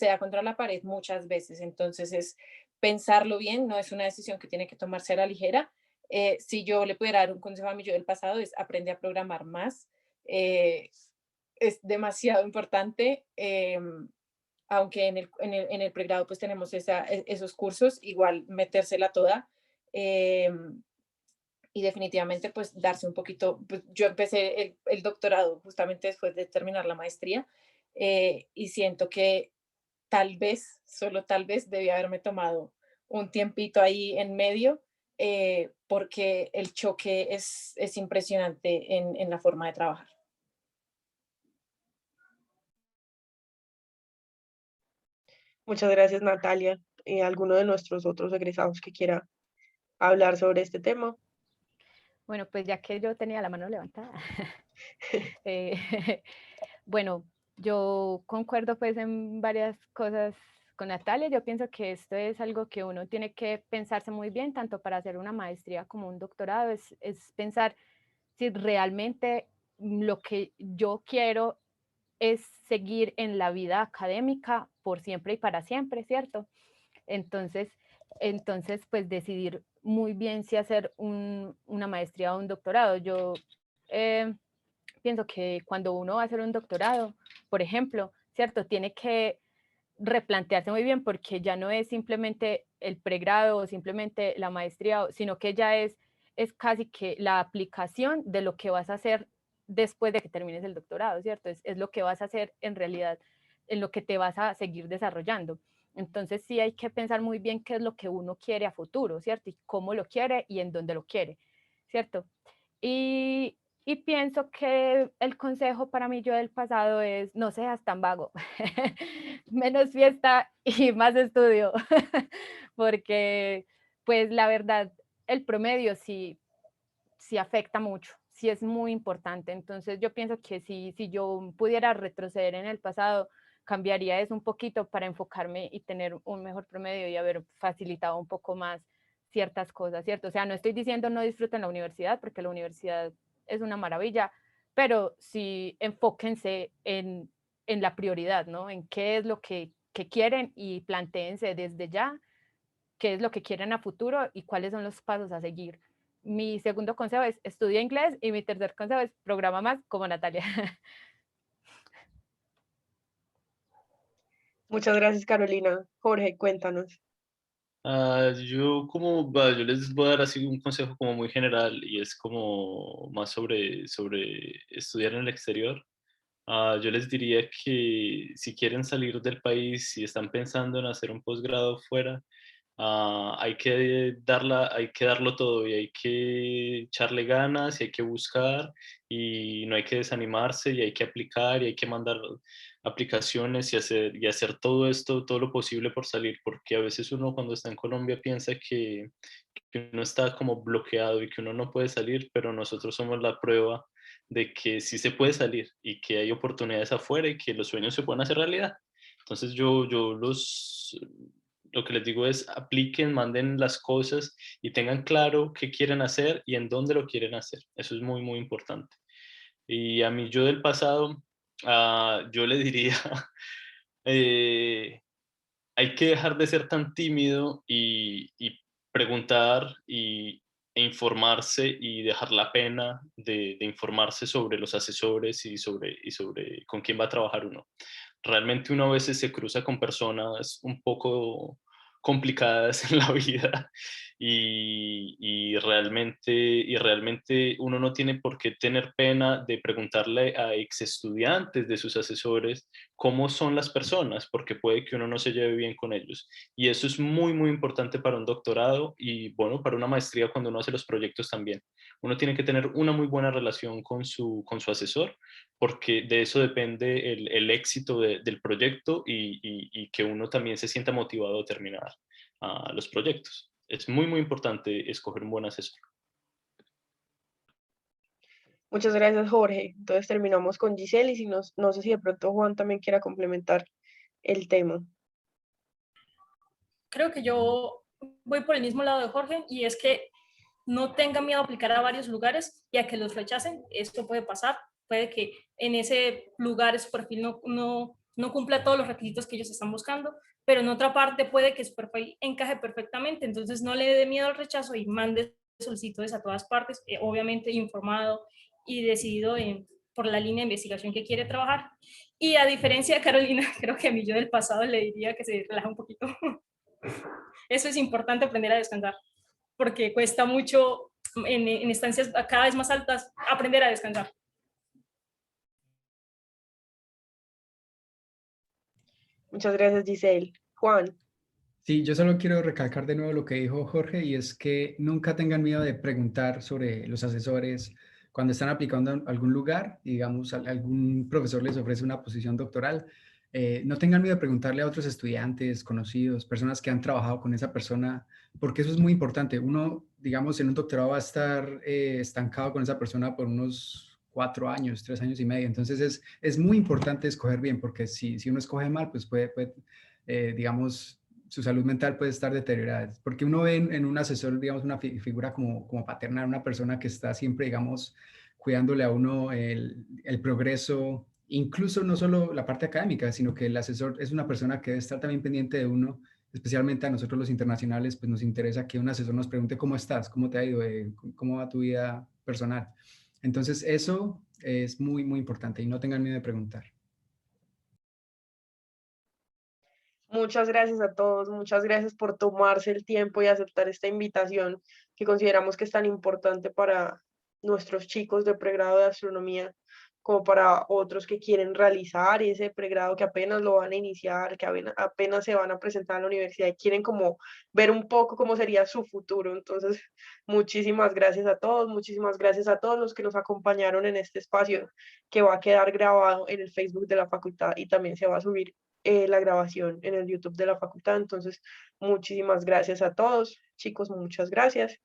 da contra la pared muchas veces. Entonces es pensarlo bien, no es una decisión que tiene que tomarse a la ligera. Si yo le pudiera dar un consejo a mi yo del pasado es aprende a programar más. Es demasiado importante. Aunque en el pregrado pues tenemos esos cursos, igual metérsela toda. eh, y definitivamente pues darse un poquito, pues, yo empecé el doctorado justamente después de terminar la maestría, y siento que tal vez, solo tal vez, debí haberme tomado un tiempito ahí en medio, porque el choque es impresionante en la forma de trabajar. Muchas gracias, Natalia. ¿Alguno de nuestros otros egresados que quiera hablar sobre este tema? Bueno, pues ya que yo tenía la mano levantada, bueno, yo concuerdo pues en varias cosas con Natalia, yo pienso que esto es algo que uno tiene que pensarse muy bien, tanto para hacer una maestría como un doctorado, es pensar si realmente lo que yo quiero es seguir en la vida académica por siempre y para siempre, ¿cierto? Entonces pues decidir muy bien si hacer una maestría o un doctorado. Yo pienso que cuando uno va a hacer un doctorado, por ejemplo, ¿cierto? Tiene que replantearse muy bien porque ya no es simplemente el pregrado o simplemente la maestría, sino que ya es casi que la aplicación de lo que vas a hacer después de que termines el doctorado, ¿cierto? Es lo que vas a hacer en realidad, en lo que te vas a seguir desarrollando. Entonces sí hay que pensar muy bien qué es lo que uno quiere a futuro, ¿cierto? Y cómo lo quiere y en dónde lo quiere, ¿cierto? Y pienso que el consejo para mí yo del pasado es no seas tan vago, menos fiesta y más estudio, porque pues la verdad el promedio sí afecta mucho, sí es muy importante. Entonces yo pienso que si yo pudiera retroceder en el pasado, cambiaría eso un poquito para enfocarme y tener un mejor promedio y haber facilitado un poco más ciertas cosas, ¿cierto? O sea, no estoy diciendo no disfruten la universidad, porque la universidad es una maravilla, pero sí enfóquense en la prioridad, ¿no? En qué es lo que quieren y plantéense desde ya qué es lo que quieren a futuro y cuáles son los pasos a seguir. Mi segundo consejo es estudia inglés y mi tercer consejo es programa más como Natalia. Muchas gracias, Carolina. Jorge, cuéntanos. Yo les voy a dar así un consejo como muy general y es como más sobre estudiar en el exterior. Yo les diría que si quieren salir del país, si están pensando en hacer un posgrado fuera, hay que darlo todo y hay que echarle ganas y hay que buscar y no hay que desanimarse y hay que aplicar y hay que mandar aplicaciones y hacer todo esto, todo lo posible por salir, porque a veces uno cuando está en Colombia piensa que uno está como bloqueado y que uno no puede salir, pero nosotros somos la prueba de que sí se puede salir y que hay oportunidades afuera y que los sueños se pueden hacer realidad. Entonces lo que les digo es apliquen, manden las cosas y tengan claro qué quieren hacer y en dónde lo quieren hacer. Eso es muy, muy importante. Y a mí yo del pasado, yo le diría, eh, hay que dejar de ser tan tímido y preguntar e informarse y dejar la pena de informarse sobre los asesores y sobre con quién va a trabajar uno. Realmente uno a veces se cruza con personas un poco complicadas en la vida y realmente uno no tiene por qué tener pena de preguntarle a ex estudiantes de sus asesores cómo son las personas, porque puede que uno no se lleve bien con ellos. Y eso es muy, muy importante para un doctorado y, bueno, para una maestría cuando uno hace los proyectos también. Uno tiene que tener una muy buena relación con su asesor, porque de eso depende el éxito del proyecto y que uno también se sienta motivado a terminar los proyectos. Es muy, muy importante escoger un buen asesor. Muchas gracias, Jorge. Entonces terminamos con Giselle y si no sé si de pronto Juan también quiera complementar el tema. Creo que yo voy por el mismo lado de Jorge y es que no tengan miedo a aplicar a varios lugares y a que los rechacen. Esto puede pasar. Puede que en ese lugar su perfil no cumpla todos los requisitos que ellos están buscando, pero en otra parte puede que su perfil encaje perfectamente. Entonces no le dé miedo al rechazo y mande solicitudes a todas partes, obviamente informado y decidido por la línea de investigación que quiere trabajar. Y a diferencia de Carolina, creo que a mí yo del pasado le diría que se relaja un poquito. Eso es importante, aprender a descansar, porque cuesta mucho en estancias cada vez más altas aprender a descansar. Muchas gracias, Giselle. Juan. Sí, yo solo quiero recalcar de nuevo lo que dijo Jorge y es que nunca tengan miedo de preguntar sobre los asesores cuando están aplicando a algún lugar, digamos, algún profesor les ofrece una posición doctoral. No tengan miedo de preguntarle a otros estudiantes, conocidos, personas que han trabajado con esa persona, porque eso es muy importante. Uno, digamos, en un doctorado va a estar estancado con esa persona por unos 4 años, 3 años y medio. Entonces es muy importante escoger bien, porque si uno escoge mal, pues puede digamos, su salud mental puede estar deteriorada. Porque uno ve en un asesor, digamos, una figura como paternal, una persona que está siempre, digamos, cuidándole a uno el progreso, incluso no solo la parte académica, sino que el asesor es una persona que debe estar también pendiente de uno, especialmente a nosotros los internacionales, pues nos interesa que un asesor nos pregunte cómo estás, cómo te ha ido, cómo va tu vida personal. Entonces eso es muy, muy importante y no tengan miedo de preguntar. Muchas gracias a todos, muchas gracias por tomarse el tiempo y aceptar esta invitación que consideramos que es tan importante para nuestros chicos de pregrado de astronomía como para otros que quieren realizar ese pregrado, que apenas lo van a iniciar, que apenas se van a presentar a la universidad y quieren como ver un poco cómo sería su futuro. Entonces, muchísimas gracias a todos, muchísimas gracias a todos los que nos acompañaron en este espacio que va a quedar grabado en el Facebook de la facultad y también se va a subir la grabación en el YouTube de la facultad. Entonces, muchísimas gracias a todos, chicos, muchas gracias.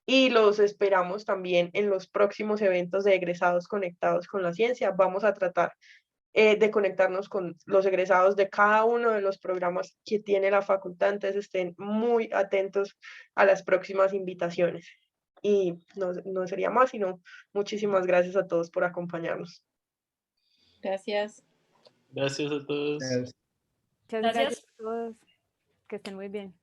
Y los esperamos también en los próximos eventos de egresados conectados con la ciencia. Vamos a tratar de conectarnos con los egresados de cada uno de los programas que tiene la facultad. Entonces, estén muy atentos a las próximas invitaciones. Y no sería más, sino muchísimas gracias a todos por acompañarnos. Gracias. Gracias a todos. Muchas gracias a todos. Que estén muy bien.